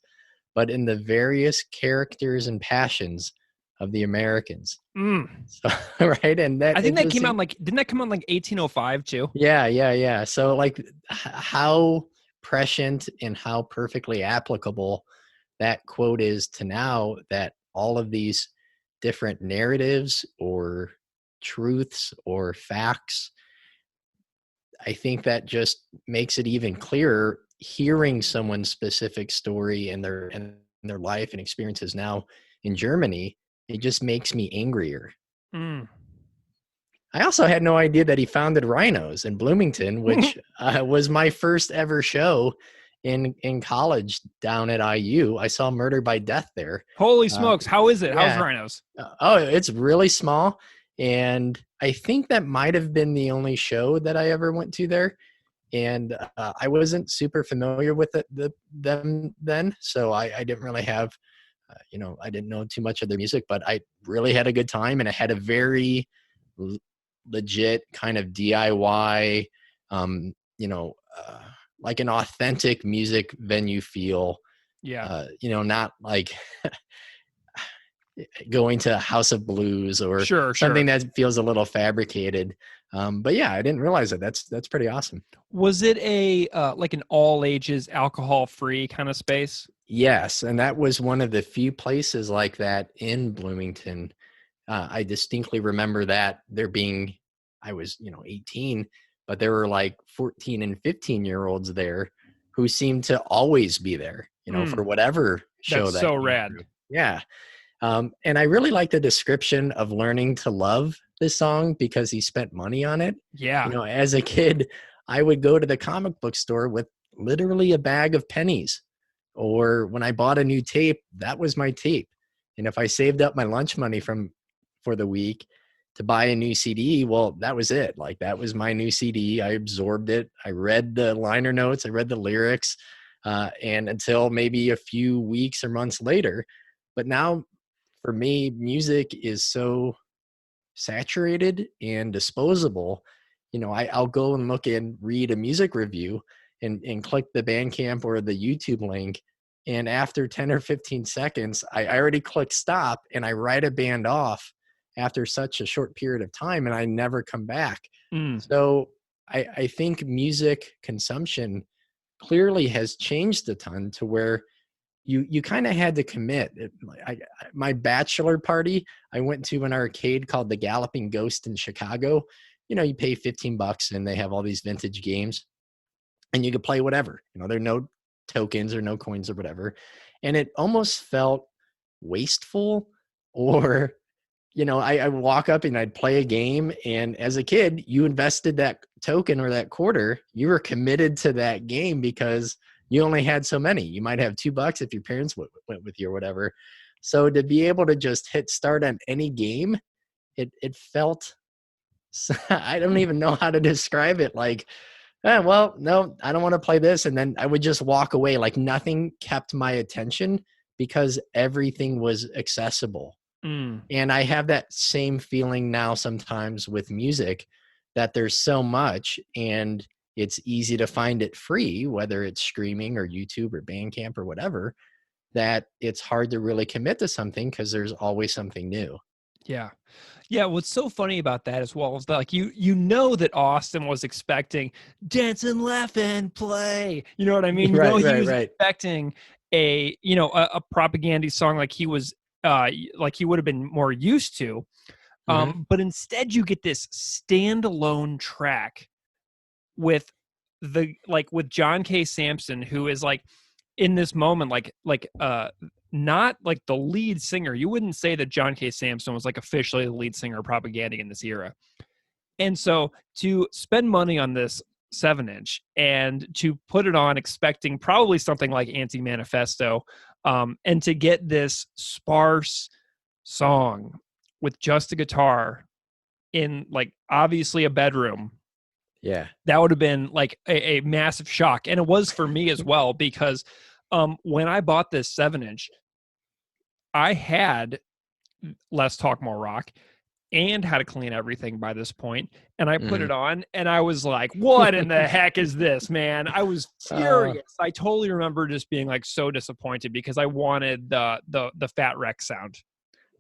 but in the various characters and passions of the Americans. So, right? And that I think that came out didn't that come out like 1805 too? Yeah. So like how prescient and how perfectly applicable that quote is to now, that all of these different narratives or truths or facts, I think that just makes it even clearer hearing someone's specific story and their life and experiences now in Germany. It just makes me angrier. I also had no idea that he founded Rhinos in Bloomington, which was my first ever show in college down at IU. I saw Murder by Death there. Holy smokes. How is it? Yeah. How's Rhinos? It's really small. And I think that might have been the only show that I ever went to there. And I wasn't super familiar with them then. So I didn't really have, I didn't know too much of their music, but I really had a good time. And I had a very legit kind of DIY, like an authentic music venue feel. Yeah. Not like going to House of Blues or something that feels a little fabricated. But yeah, I didn't realize it. That's pretty awesome. Was it a like an all ages alcohol free kind of space? Yes. And that was one of the few places like that in Bloomington. I distinctly remember that there being, I was, 18, but there were like 14 and 15-year-olds there who seemed to always be there, for whatever show. That's so rad. Through. Yeah. And I really like the description of learning to love this song because he spent money on it. Yeah. As a kid, I would go to the comic book store with literally a bag of pennies. Or when I bought a new tape, that was my tape. And if I saved up my lunch money for the week to buy a new CD, well, that was it. Like that was my new CD. I absorbed it. I read the liner notes. I read the lyrics. And until maybe a few weeks or months later. But now for me, music is so saturated and disposable. I'll go and look and read a music review and click the Bandcamp or the YouTube link. And after 10 or 15 seconds, I already click stop and I write a band off after such a short period of time and I never come back. So I think music consumption clearly has changed a ton to where you kind of had to commit. My bachelor party, I went to an arcade called the Galloping Ghost in Chicago. You pay $15 and they have all these vintage games and you could play whatever. There are no tokens or no coins or whatever. And it almost felt wasteful or, I would walk up and I'd play a game. And as a kid, you invested that token or that quarter, you were committed to that game because you only had so many. You might have $2 if your parents went with you or whatever. So to be able to just hit start on any game, it felt, I don't even know how to describe it. Like, well, no, I don't want to play this. And then I would just walk away. Like nothing kept my attention because everything was accessible. And I have that same feeling now sometimes with music, that there's so much and it's easy to find it free, whether it's streaming or YouTube or Bandcamp or whatever, that it's hard to really commit to something because there's always something new. Yeah. Yeah, what's so funny about that as well is that, like, you know that Austin was expecting dance and laugh and play. You know what I mean? You know Right, he right, was right. expecting a Propagandhi song like he would have been more used to. Mhm. But instead you get this standalone track with with John K. Sampson, who is like in this moment not like the lead singer. You wouldn't say that John K. Sampson was like officially the lead singer of Propaganda in this era. And so to spend money on this 7-inch and to put it on expecting probably something like Anti-Manifesto, and to get this sparse song with just a guitar in like obviously a bedroom, Yeah. that would have been like a massive shock. And it was for me as well, because when I bought this 7-inch, I had Less Talk More Rock and How to Clean Everything by this point, and I put Mhm. it on and I was like, what in the heck is this, man? I was furious. I totally remember just being like so disappointed because I wanted the Fat Wreck sound.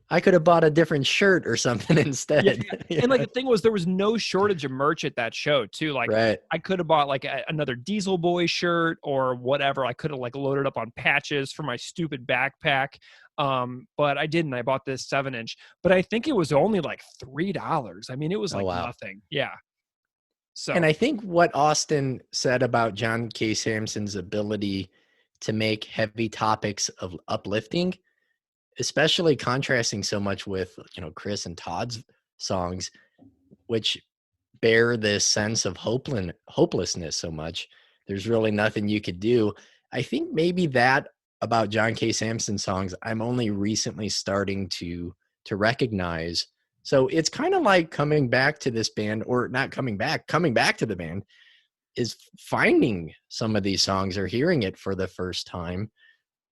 I could have bought a different shirt or something Yeah, instead. yeah. And like the thing was, there was no shortage of merch at that show too. Like Right. I could have bought like another Diesel Boy shirt or whatever. I could have like loaded up on patches for my stupid backpack. But I didn't. I bought this 7-inch, but I think it was only like $3. I mean, it was Oh, like wow. nothing. Yeah. And So I think what Austin said about John K. Sampson's ability to make heavy topics of uplifting, especially contrasting so much with, Chris and Todd's songs, which bear this sense of hopelessness so much. There's really nothing you could do. I think maybe that about John K. Sampson songs, I'm only recently starting to recognize. So it's kind of like coming back to this band, or not coming back to the band is finding some of these songs or hearing it for the first time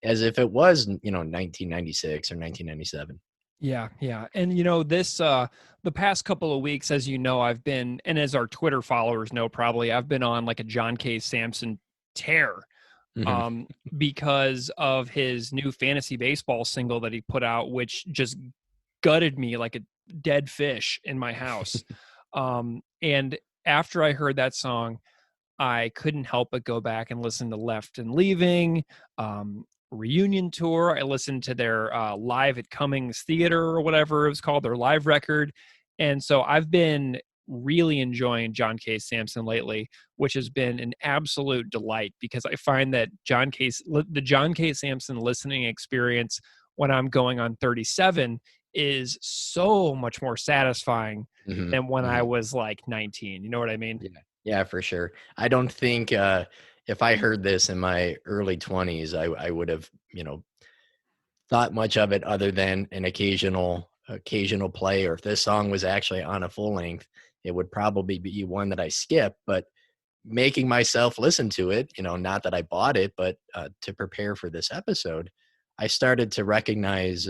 as if it was, 1996 or 1997. yeah, yeah. And this the past couple of weeks, as you know, I've been, and as our Twitter followers know probably, I've been on like a John K. Sampson tear. Mhm. Because of his new fantasy baseball single that he put out, which just gutted me like a dead fish in my house. And after I heard that song, I couldn't help but go back and listen to Left and Leaving, Reunion Tour. I listened to their Live at Cummings Theater or whatever it was called, their live record. And so I've been really enjoying John K. Sampson lately, which has been an absolute delight because I find that the John K. Sampson listening experience when I'm going on 37 is so much more satisfying Mhm. than when I Mhm. was like 19. You know what I mean? Yeah. Yeah, for sure. I don't think if I heard this in my early 20s, I would have, thought much of it other than an occasional play, or if this song was actually on a full length, it would probably be one that I skip. But making myself listen to it, not that I bought it, but to prepare for this episode, I started to recognize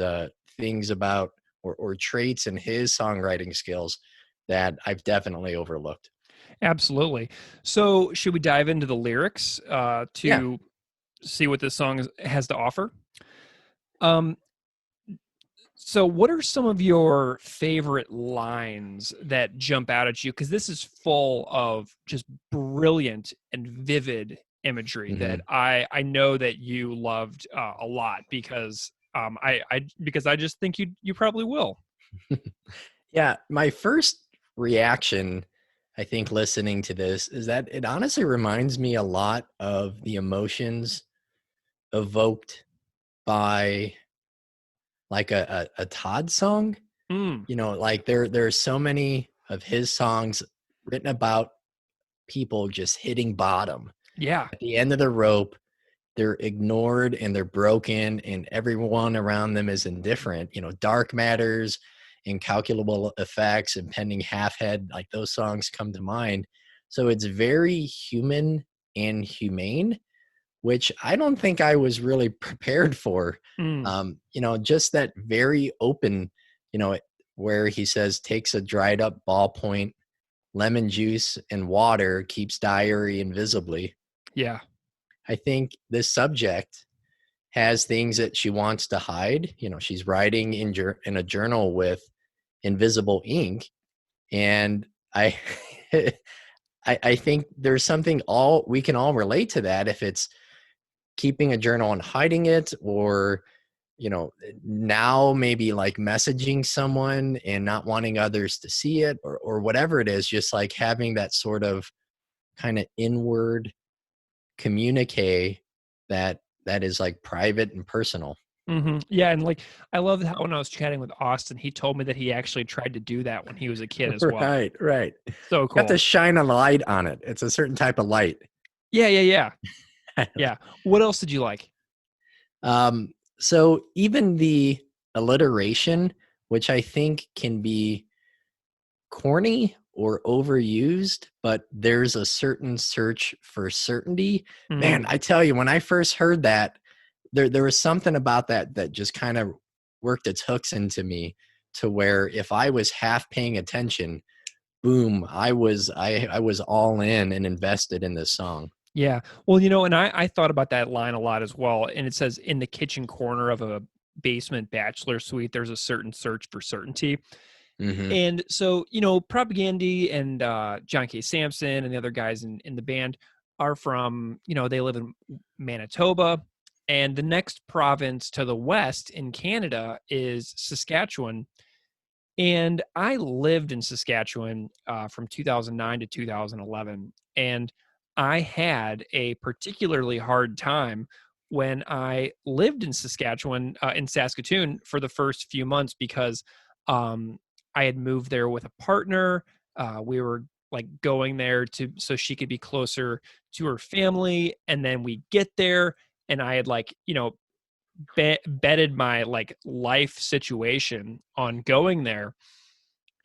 things about or traits in his songwriting skills that I've definitely overlooked. Absolutely. So, should we dive into the lyrics Yeah. to see what this song has to offer? Um, so, what are some of your favorite lines that jump out at you? Because this is full of just brilliant and vivid imagery that Mhm. I know that you loved a lot because because I just think you probably will. Yeah, my first reaction, I think, listening to this is that it honestly reminds me a lot of the emotions evoked by like a Todd song. Mm, Like there's so many of his songs written about people just hitting bottom yeah, at the end of the rope. They're ignored and they're broken, and everyone around them is indifferent. Dark Matters, Incalculable Effects, and Pending Half Head, like those songs come to mind. So it's very human and humane, which I don't think I was really prepared for. mm, Just that very open, you know, where he says, takes a dried up ballpoint, lemon juice, and water, keeps diary invisibly. yeah, I think this subject has things that she wants to hide. She's writing in a journal with invisible ink. And I I think there's something we can all relate to that, if it's keeping a journal and hiding it, or now maybe like messaging someone and not wanting others to see it, or whatever it is, just like having that sort of kind of inward communique that is like private and personal. Yeah, and like I love how when I was chatting with Austin, he told me that he actually tried to do that when he was a kid as well. Right. So You cool. have to shine a light on it. It's a certain type of light. Yeah. What else did you like? So even the alliteration, which I think can be corny or overused, but there's a certain search for certainty. Man, I tell you, when I first heard that, there was something about that just kind of worked its hooks into me, to where if I was half paying attention, boom, I was all in and invested in this song. Yeah. Well, and I thought about that line a lot as well. And it says, in the kitchen corner of a basement bachelor suite, there's a certain search for certainty. And so, Propagandhi and John K. Sampson and the other guys in the band are from, they live in Manitoba. And the next province to the west in Canada is Saskatchewan. And I lived in Saskatchewan from 2009 to 2011. And I had a particularly hard time when I lived in Saskatchewan, in Saskatoon, for the first few months, because I had moved there with a partner. We were like going there so she could be closer to her family. And then we get there, and I had betted my like life situation on going there.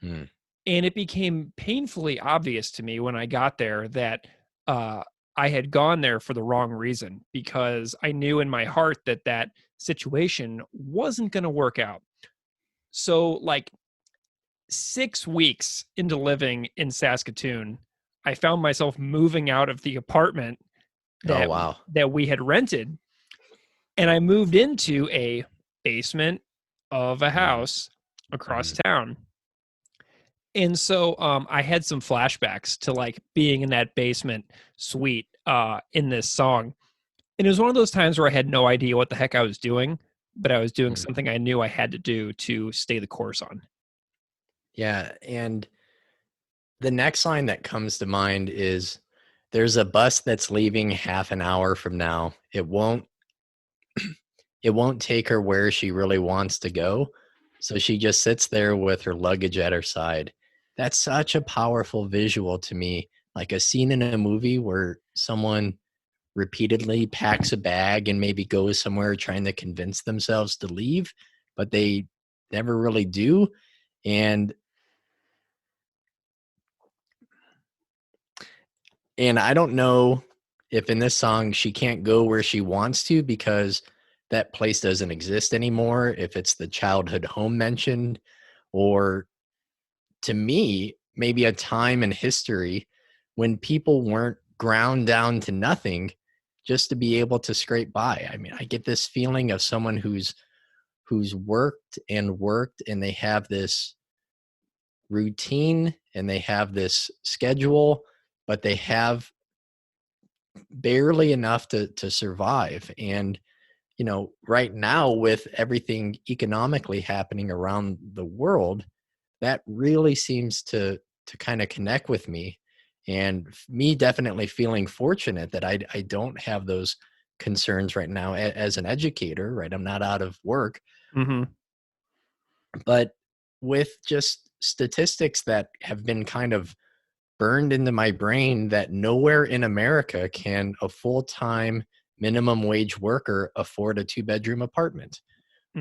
And it became painfully obvious to me when I got there that I had gone there for the wrong reason, because I knew in my heart that situation wasn't going to work out. So like 6 weeks into living in Saskatoon, I found myself moving out of the apartment that we had rented, and I moved into a basement of a house across town. And so I had some flashbacks to like being in that basement suite in this song. And it was one of those times where I had no idea what the heck I was doing, but I was doing something I knew I had to do to stay the course on. Yeah. And the next line that comes to mind is, there's a bus that's leaving half an hour from now. It won't take her where she really wants to go. So she just sits there with her luggage at her side. That's such a powerful visual to me, like a scene in a movie where someone repeatedly packs a bag and maybe goes somewhere trying to convince themselves to leave, but they never really do. And I don't know if in this song she can't go where she wants to because that place doesn't exist anymore, if it's the childhood home mentioned, or to me, maybe a time in history when people weren't ground down to nothing just to be able to scrape by. I mean, I get this feeling of someone who's worked and they have this routine and they have this schedule, but they have barely enough to survive. And right now, with everything economically happening around the world, that really seems to kind of connect with me, and me definitely feeling fortunate that I don't have those concerns right now as an educator, right? I'm not out of work. But with just statistics that have been kind of burned into my brain, that nowhere in America can a full-time minimum wage worker afford a 2-bedroom apartment.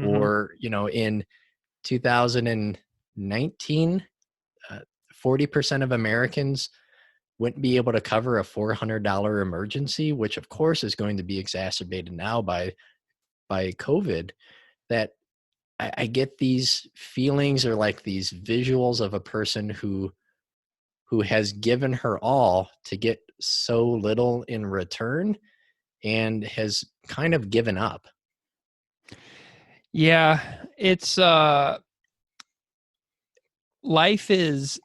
Or, in 2019, 40% of Americans wouldn't be able to cover a $400 emergency, which of course is going to be exacerbated now by COVID. That I get these feelings, or like these visuals of a person who has given her all to get so little in return and has kind of given up. Yeah, it's life is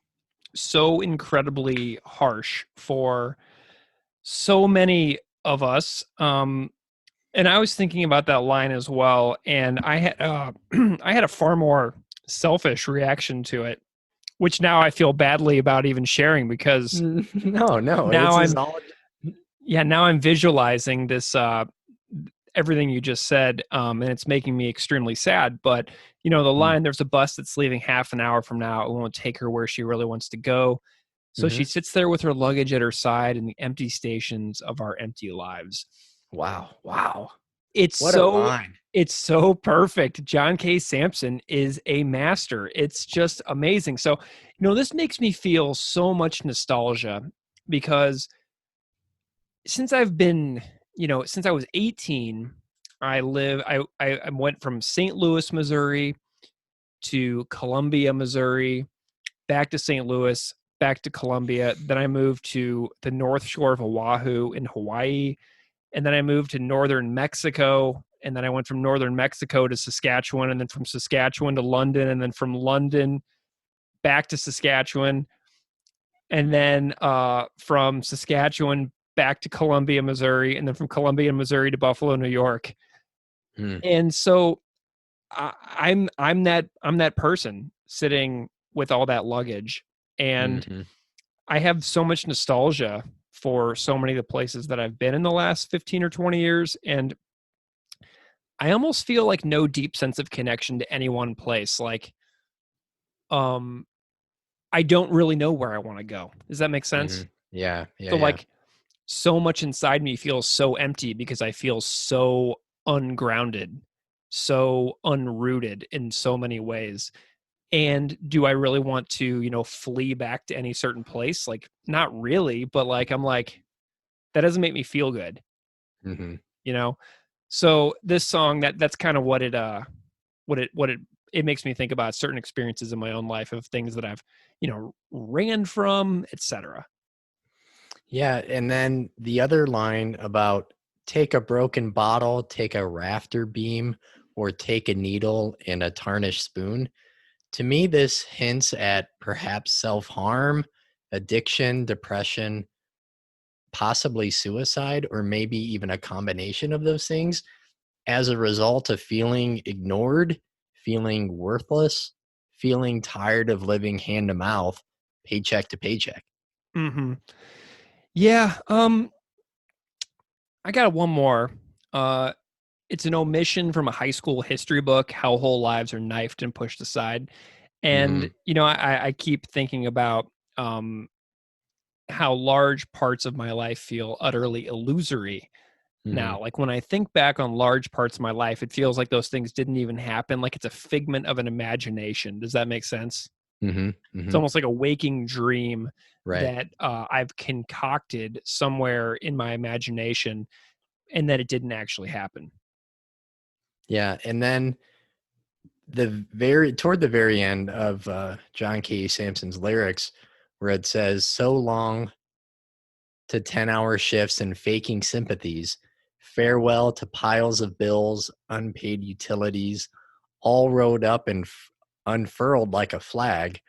so incredibly harsh for so many of us. And I was thinking about that line as well, and I had I had a far more selfish reaction to it, which now I feel badly about even sharing because No, now it's I'm all. now I'm visualizing this everything you just said, and it's making me extremely sad. But the line, there's a bus that's leaving half an hour from now. It won't take her where she really wants to go. So she sits there with her luggage at her side in the empty stations of our empty lives. Wow. It's What a line. It's so perfect. John K. Sampson is a master. It's just amazing. So, this makes me feel so much nostalgia because since I've been, since I was 18, I went from St. Louis, Missouri to Columbia, Missouri, back to St. Louis, back to Columbia. Then I moved to the North Shore of Oahu in Hawaii. And then I moved to northern Mexico. And then I went from northern Mexico to Saskatchewan, and then from Saskatchewan to London, and then from London back to Saskatchewan. And then from Saskatchewan back to Columbia, Missouri, and then from Columbia, Missouri to Buffalo, New York. And so I'm that person sitting with all that luggage, and I have so much nostalgia for so many of the places that I've been in the last 15 or 20 years, and I almost feel like no deep sense of connection to any one place. Like, I don't really know where I want to go. Does that make sense? Yeah. So like, so much inside me feels so empty because I feel so ungrounded, so unrooted in so many ways. And do I really want to, flee back to any certain place? Like, not really, but like, I'm like, that doesn't make me feel good, you know? So this song, that's kind of what it makes me think about certain experiences in my own life of things that I've, ran from, etc. Yeah. And then the other line about take a broken bottle, take a rafter beam, or take a needle and a tarnished spoon. To me, this hints at perhaps self-harm, addiction, depression, possibly suicide, or maybe even a combination of those things as a result of feeling ignored, feeling worthless, feeling tired of living hand to mouth, paycheck to paycheck. Yeah. I got one more. It's an omission from a high school history book, How Whole Lives Are Knifed and Pushed Aside. And, I keep thinking about how large parts of my life feel utterly illusory now. Like when I think back on large parts of my life, it feels like those things didn't even happen. Like it's a figment of an imagination. Does that make sense? It's almost like a waking dream that I've concocted somewhere in my imagination and that it didn't actually happen. Yeah. And then toward the very end of John K. Sampson's lyrics, where it says, so long to 10-hour shifts and faking sympathies, farewell to piles of bills, unpaid utilities, all rolled up and unfurled like a flag.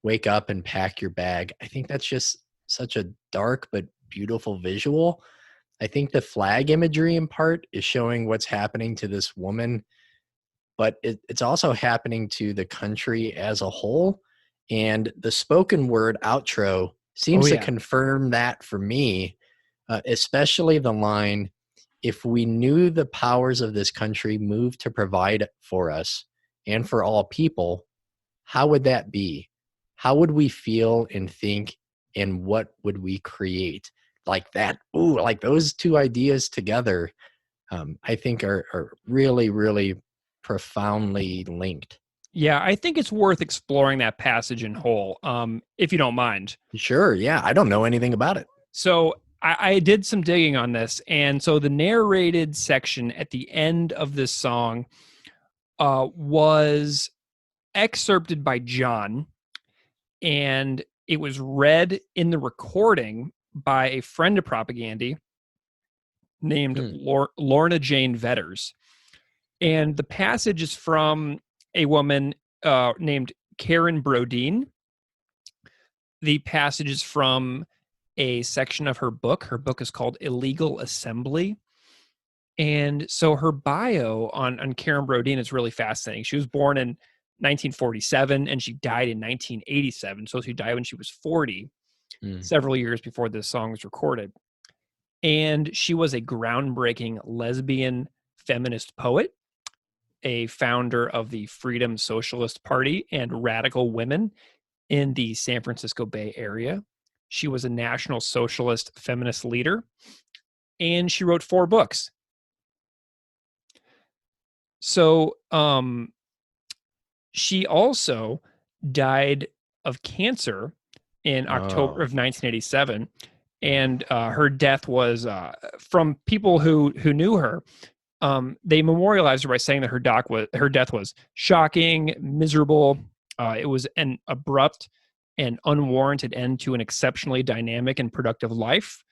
Wake up and pack your bag. I think that's just such a dark but beautiful visual. I think the flag imagery in part is showing what's happening to this woman, but it's also happening to the country as a whole. And the spoken word outro seems to confirm that for me, especially the line, if we knew the powers of this country moved to provide for us and for all people, how would that be? How would we feel and think, and what would we create? Like that, like those two ideas together, I think are really, really profoundly linked. Yeah, I think it's worth exploring that passage in whole, if you don't mind. Sure, yeah. I don't know anything about it. So I did some digging on this, and so the narrated section at the end of this song was excerpted by John, and it was read in the recording by a friend of Propagandhi named Lorna Jane Vetters. And the passage is from a woman named Karen Brodeen. The passage is from a section of her book. Her book is called Illegal Assembly. And so her bio on Karen Brodeen is really fascinating. She was born in 1947 and she died in 1987. So she died when she was 40, several years before this song was recorded. And she was a groundbreaking lesbian feminist poet, a founder of the Freedom Socialist Party and Radical Women in the San Francisco Bay Area. She was a National Socialist feminist leader, and she wrote 4 books. So she also died of cancer in October of 1987, and her death was from people who knew her. They memorialized her by saying that her death was shocking, miserable. It was an abrupt and unwarranted end to an exceptionally dynamic and productive life.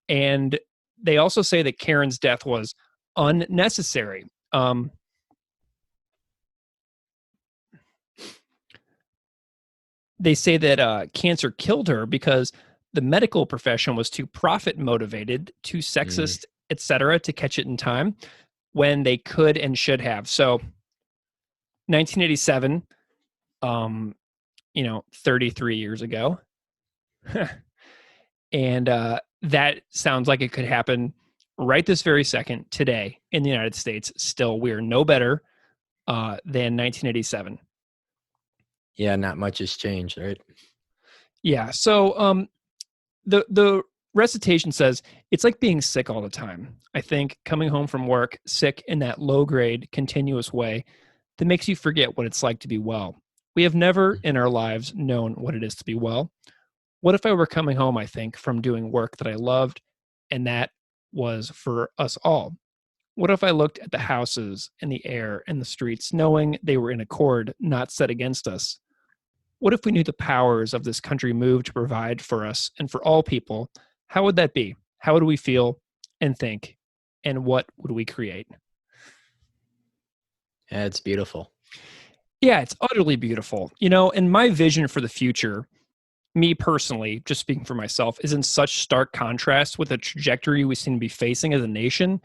And they also say that Karen's death was unnecessary. They say that cancer killed her because the medical profession was too profit motivated, too sexist, etc., to catch it in time when they could and should have. So 1987, 33 years ago. And that sounds like it could happen right this very second today in the United States. Still, we're no better than 1987. Yeah, not much has changed, right? Yeah. So the recitation says, it's like being sick all the time. I think coming home from work sick in that low grade, continuous way that makes you forget what it's like to be well. We have never in our lives known what it is to be well. What if I were coming home, I think, from doing work that I loved, and that was for us all? What if I looked at the houses and the air and the streets, knowing they were in accord, not set against us? What if we knew the powers of this country moved to provide for us and for all people? How would that be? How would we feel and think? And what would we create? Yeah, it's beautiful. Yeah, it's utterly beautiful. And my vision for the future, me personally, just speaking for myself, is in such stark contrast with the trajectory we seem to be facing as a nation.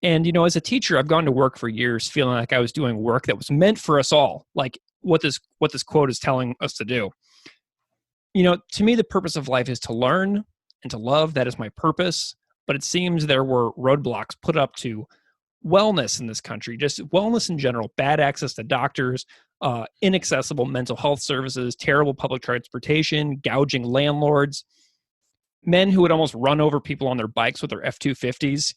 And, as a teacher, I've gone to work for years feeling like I was doing work that was meant for us all, like what this quote is telling us to do. To me, the purpose of life is to learn and to love. That is my purpose. But it seems there were roadblocks put up to wellness in this country, just wellness in general, bad access to doctors, inaccessible mental health services, terrible public transportation, gouging landlords, men who would almost run over people on their bikes with their F-250s.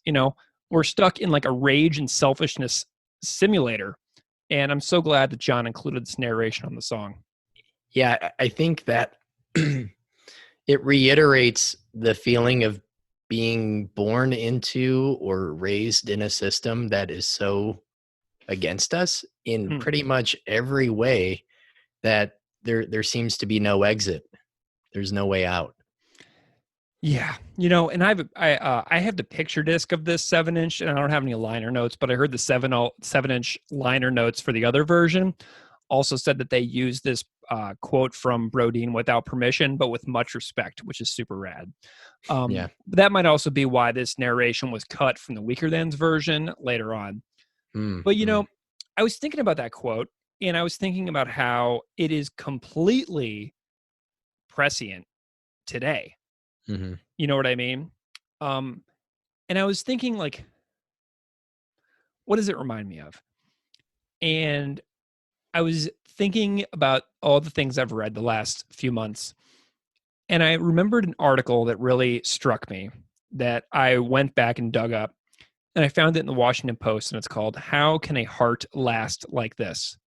We're stuck in like a rage and selfishness simulator. And I'm so glad that John included this narration on the song. Yeah, I think that it reiterates the feeling of being born into or raised in a system that is so against us in pretty much every way that there seems to be no exit. There's no way out. Yeah, and I have the picture disc of this 7-inch, and I don't have any liner notes, but I heard the 7-inch liner notes for the other version also said that they used this quote from Brodeen without permission, but with much respect, which is super rad. Yeah. But that might also be why this narration was cut from the Weaker Thans version later on. But, I was thinking about that quote, and I was thinking about how it is completely prescient today. Mm-hmm. You know what I mean? And I was thinking, like, what does it remind me of? And I was thinking about all the things I've read the last few months. And I remembered an article that really struck me that I went back and dug up. And I found it in the Washington Post, and it's called "How Can a Heart Last Like This?"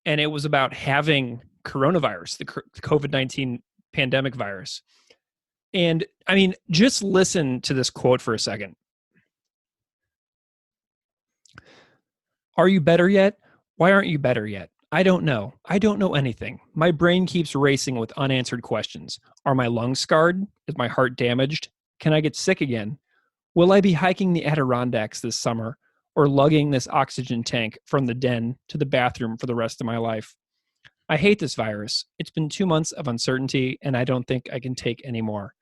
And it was about having coronavirus, the COVID-19 pandemic virus. And I mean, just listen to this quote for a second. Are you better yet? Why aren't you better yet? I don't know. I don't know anything. My brain keeps racing with unanswered questions. Are my lungs scarred? Is my heart damaged? Can I get sick again? Will I be hiking the Adirondacks this summer or lugging this oxygen tank from the den to the bathroom for the rest of my life? I hate this virus. It's been 2 months of uncertainty, and I don't think I can take any more.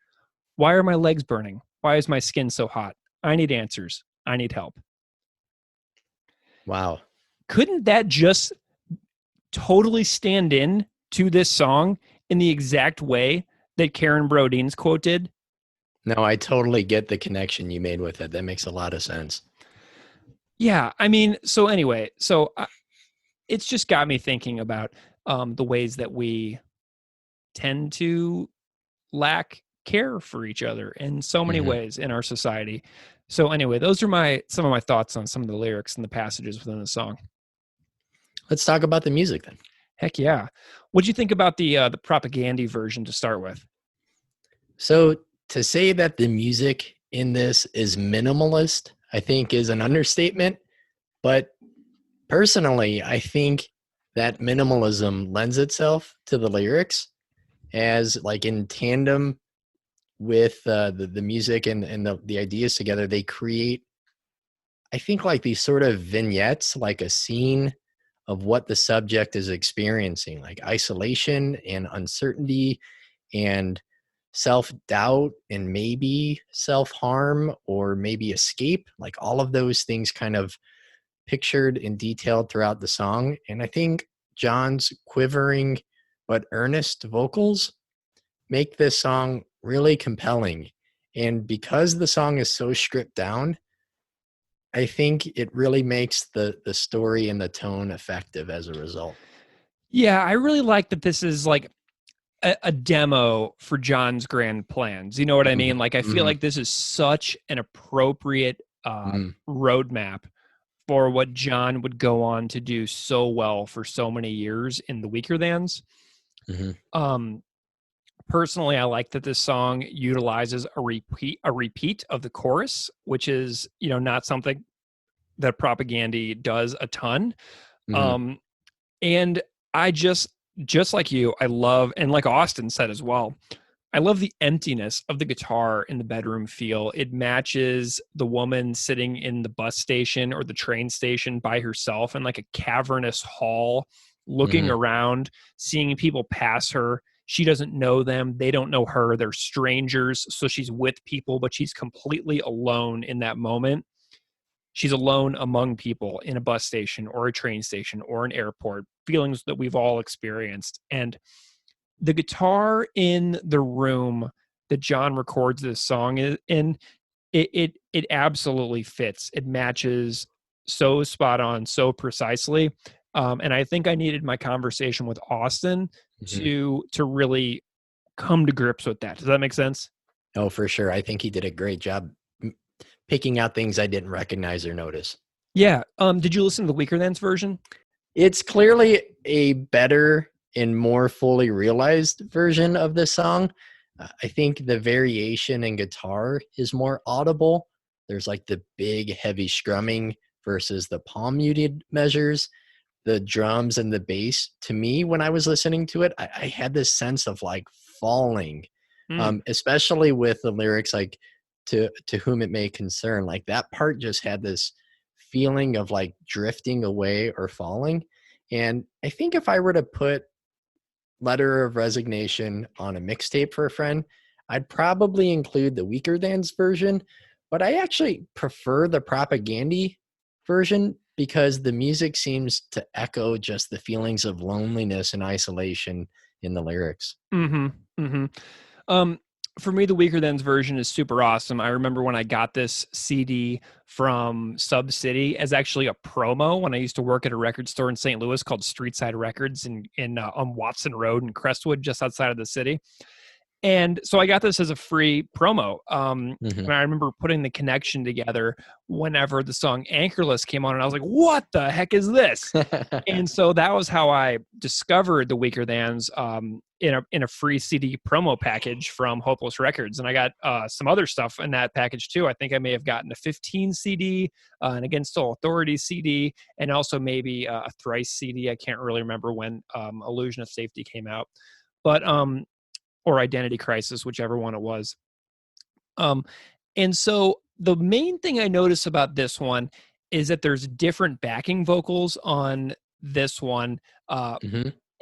Why are my legs burning? Why is my skin so hot? I need answers. I need help. Wow. Couldn't that just totally stand in to this song in the exact way that Karen Brodine's quote did? No, I totally get the connection you made with it. That makes a lot of sense. Yeah, I mean, so anyway, it's just got me thinking about the ways that we tend to lack care for each other in so many ways in our society. So anyway, those are some of my thoughts on some of the lyrics and the passages within the song. Let's talk about the music then. Heck yeah. What'd you think about the Propagandhi version to start with? So to say that the music in this is minimalist, I think is an understatement. But personally, I think that minimalism lends itself to the lyrics as like in tandem with the music and the ideas together, they create, I think, like these sort of vignettes, like a scene of what the subject is experiencing, like isolation and uncertainty and self-doubt and maybe self-harm or maybe escape, like all of those things kind of pictured and detailed throughout the song. And I think John's quivering but earnest vocals make this song really compelling. And because the song is so stripped down, I think it really makes the story and the tone effective as a result. Yeah, I really like that this is like a demo for John's grand plans. You know what I mean? Like, I feel like this is such an appropriate roadmap for what John would go on to do so well for so many years in the Weaker Thans. Personally, I like that this song utilizes a repeat of the chorus, which is, not something that Propagandhi does a ton. And I just like you, I love, and like Austin said as well, I love the emptiness of the guitar in the bedroom feel. It matches the woman sitting in the bus station or the train station by herself in like a cavernous hall, looking around, seeing people pass her. She doesn't know them. They don't know her. They're strangers. So she's with people, but she's completely alone in that moment. She's alone among people in a bus station or a train station or an airport, feelings that we've all experienced. And the guitar in the room that John records this song in, it absolutely fits. It matches so spot on, so precisely. And I think I needed my conversation with Austin to really come to grips with that. Does that make sense? Oh, for sure. I think he did a great job picking out things I didn't recognize or notice. Yeah. Did you listen to the Weaker Thans version? It's clearly a better and more fully realized version of the song. I think the variation in guitar is more audible. There's like the big heavy strumming versus the palm muted measures. The drums and the bass, to me, when I was listening to it, I had this sense of like falling, especially with the lyrics like to whom it may concern. Like that part just had this feeling of like drifting away or falling. And I think if I were to put Letter of Resignation on a mixtape for a friend, I'd probably include the Weaker Thans version, but I actually prefer the Propagandhi version because the music seems to echo just the feelings of loneliness and isolation in the lyrics. For me, the Weaker Thans version is super awesome. I remember when I got this CD from Sub City as actually a promo when I used to work at a record store in St. Louis called Streetside Records on Watson Road in Crestwood, just outside of the city. And so I got this as a free promo. And I remember putting the connection together whenever the song Anchorless came on, and I was like, what the heck is this? And so that was how I discovered the Weaker Thans in a free CD promo package from Hopeless Records. And I got some other stuff in that package too. I think I may have gotten a 15 CD, an Against All Authority CD, and also maybe a Thrice CD. I can't really remember when Illusion of Safety came out. But or Identity Crisis, whichever one it was. And so the main thing I notice about this one is that there's different backing vocals on this one.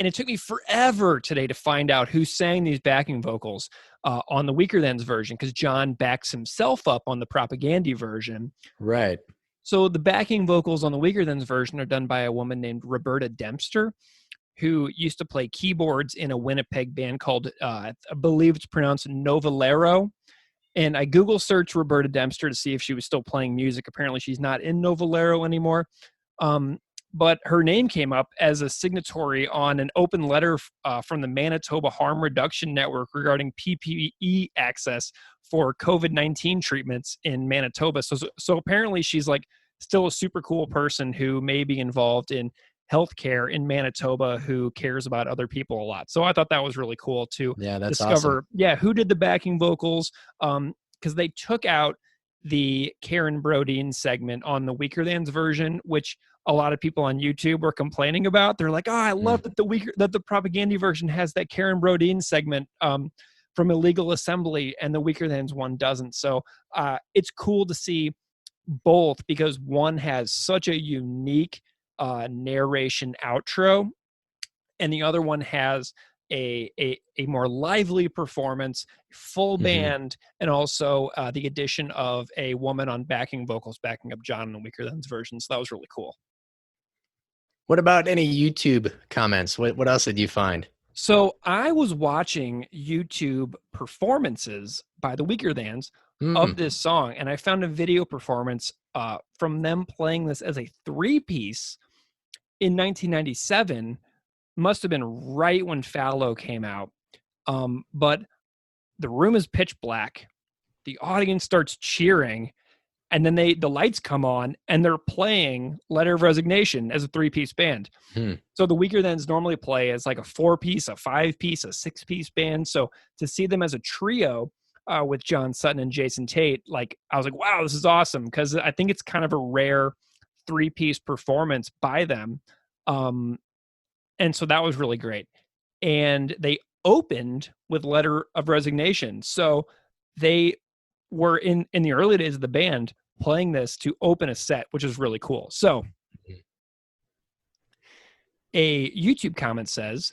And it took me forever today to find out who sang these backing vocals on the Weaker Thans version, because John backs himself up on the Propagandhi version. Right. So the backing vocals on the Weaker Thans version are done by a woman named Roberta Dempster, who used to play keyboards in a Winnipeg band called, I believe it's pronounced Novalero. And I Google searched Roberta Dempster to see if she was still playing music. Apparently she's not in Novalero anymore. But her name came up as a signatory on an open letter from the Manitoba Harm Reduction Network regarding PPE access for COVID-19 treatments in Manitoba. So apparently she's like still a super cool person who may be involved in healthcare in Manitoba, who cares about other people a lot. So I thought that was really cool to discover, who did the backing vocals, because they took out the Karen Brodeen segment on the Weaker Thans version, which a lot of people on YouTube were complaining about. They're like, "Oh, I love that the Propagandhi version has that Karen Brodeen segment from Illegal Assembly, and the Weaker Thans one doesn't." So it's cool to see both, because one has such a unique narration outro, and the other one has a more lively performance, full band, and also the addition of a woman on backing vocals backing up John in the Weaker Thans version. So that was really cool. What about any YouTube comments? What else did you find? So I was watching YouTube performances by the Weaker Thans of this song, and I found a video performance from them playing this as a 3-piece in 1997. Must have been right when Fallow came out. But the room is pitch black. The audience starts cheering, and then the lights come on, and they're playing Letter of Resignation as a 3-piece band. So the Weaker Thans normally play as like a 4-piece, a 5-piece, a 6-piece band. So to see them as a trio with John Sutton and Jason Tate, like, I was like, wow, this is awesome, because I think it's kind of a rare 3-piece performance by them. And so that was really great. And they opened with Letter of Resignation. So they were in the early days of the band playing this to open a set, which is really cool. So a YouTube comment says,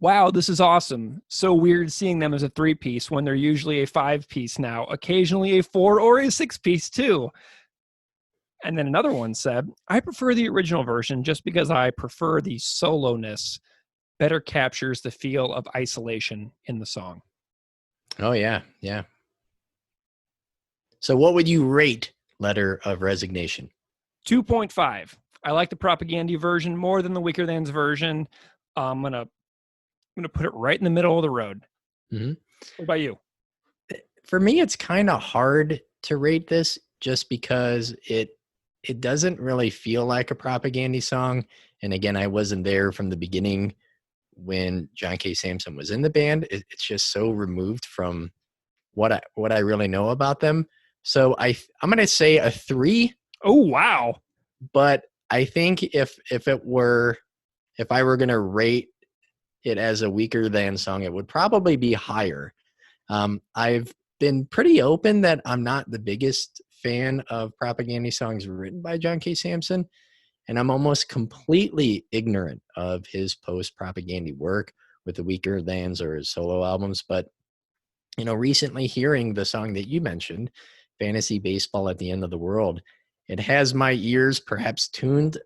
"Wow, this is awesome. So weird seeing them as a 3-piece when they're usually a 5-piece now, occasionally a 4 or a 6-piece too." And then another one said, "I prefer the original version just because I prefer the solo-ness. Better captures the feel of isolation in the song." Oh, yeah. Yeah. So what would you rate Letter of Resignation? 2.5. I like the Propagandhi version more than the Weaker Thans version. I'm gonna put it right in the middle of the road. What about you? For me, it's kind of hard to rate this just because it doesn't really feel like a Propagandhi song. And again, I wasn't there from the beginning when John K. Samson was in the band. It's just so removed from what I really know about them. So I'm going to say a 3. Oh, wow. But I think if I were going to rate it as a Weaker Than song, it would probably be higher. I've been pretty open that I'm not the biggest fan of Propagandhi songs written by John K. Samson, and I'm almost completely ignorant of his post-Propagandhi work with the Weaker Thans or his solo albums. But recently hearing the song that you mentioned, Fantasy Baseball at the End of the World, it has my ears perhaps tuned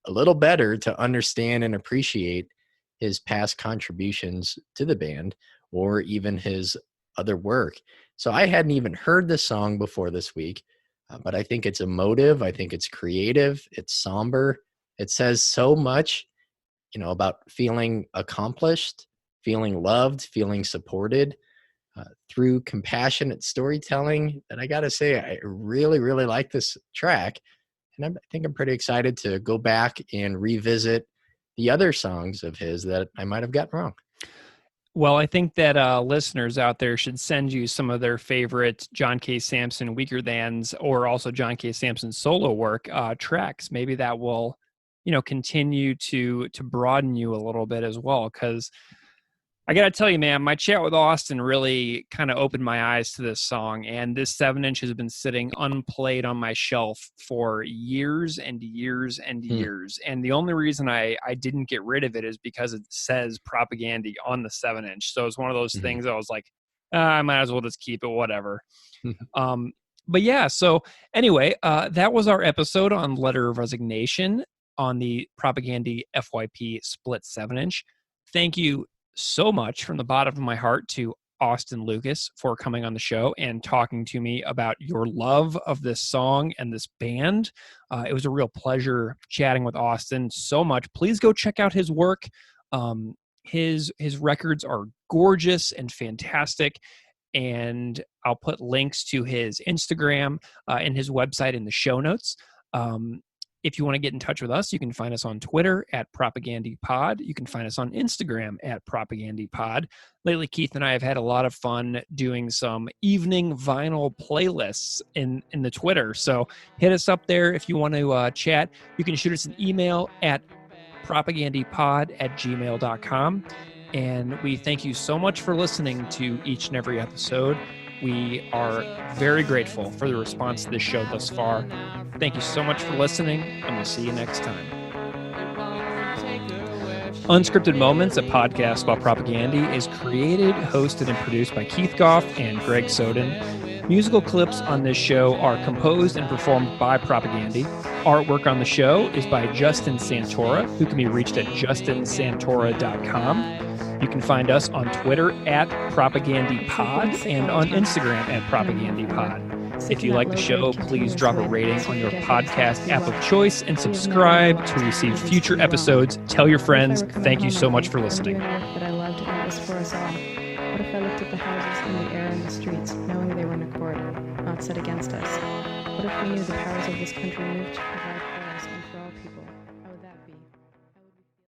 a little better to understand and appreciate his past contributions to the band or even his other work. So I hadn't even heard the song before this week, but I think it's emotive. I think it's creative. It's somber. It says so much, about feeling accomplished, feeling loved, feeling supported through compassionate storytelling. And I got to say, I really, really like this track. And I think I'm pretty excited to go back and revisit the other songs of his that I might have gotten wrong. Well, I think that listeners out there should send you some of their favorite John K. Samson Weaker Thans or also John K. Samson solo work tracks. Maybe that will, continue to broaden you a little bit as well. Because I got to tell you, man, my chat with Austin really kind of opened my eyes to this song. And this 7-inch has been sitting unplayed on my shelf for years and years and years. And the only reason I didn't get rid of it is because it says Propagandhi on the 7-inch. So it's one of those things I was like, I might as well just keep it, whatever. But yeah, so anyway, that was our episode on Letter of Resignation on the Propagandhi FYP split 7-inch. Thank you so much from the bottom of my heart to Austin Lucas for coming on the show and talking to me about your love of this song and this band. It was a real pleasure chatting with Austin so much. Please go check out his work. His records are gorgeous and fantastic. And I'll put links to his Instagram and his website in the show notes. If you want to get in touch with us, you can find us on Twitter at PropagandhiPod. You can find us on Instagram at PropagandhiPod. Lately, Keith and I have had a lot of fun doing some evening vinyl playlists in the Twitter. So hit us up there if you want to chat. You can shoot us an email at propagandhipod@gmail.com. And we thank you so much for listening to each and every episode. We are very grateful for the response to this show thus far. Thank you so much for listening, and we'll see you next time. Unscripted Moments, a podcast about Propagandhi, is created, hosted, and produced by Keith Goff and Greg Soden. Musical clips on this show are composed and performed by Propagandhi. Artwork on the show is by Justin Santora, who can be reached at justinsantora.com. You can find us on Twitter at PropagandhiPod and on Instagram at PropagandhiPod. If you like the show, please drop a rating on your podcast app of choice and subscribe to receive future episodes. Tell your friends. Thank you so much for listening. That I loved and it was for us all. What if I looked at the houses and the air and the streets, knowing they were in accord, not set against us? What if we knew the powers of this country moved to provide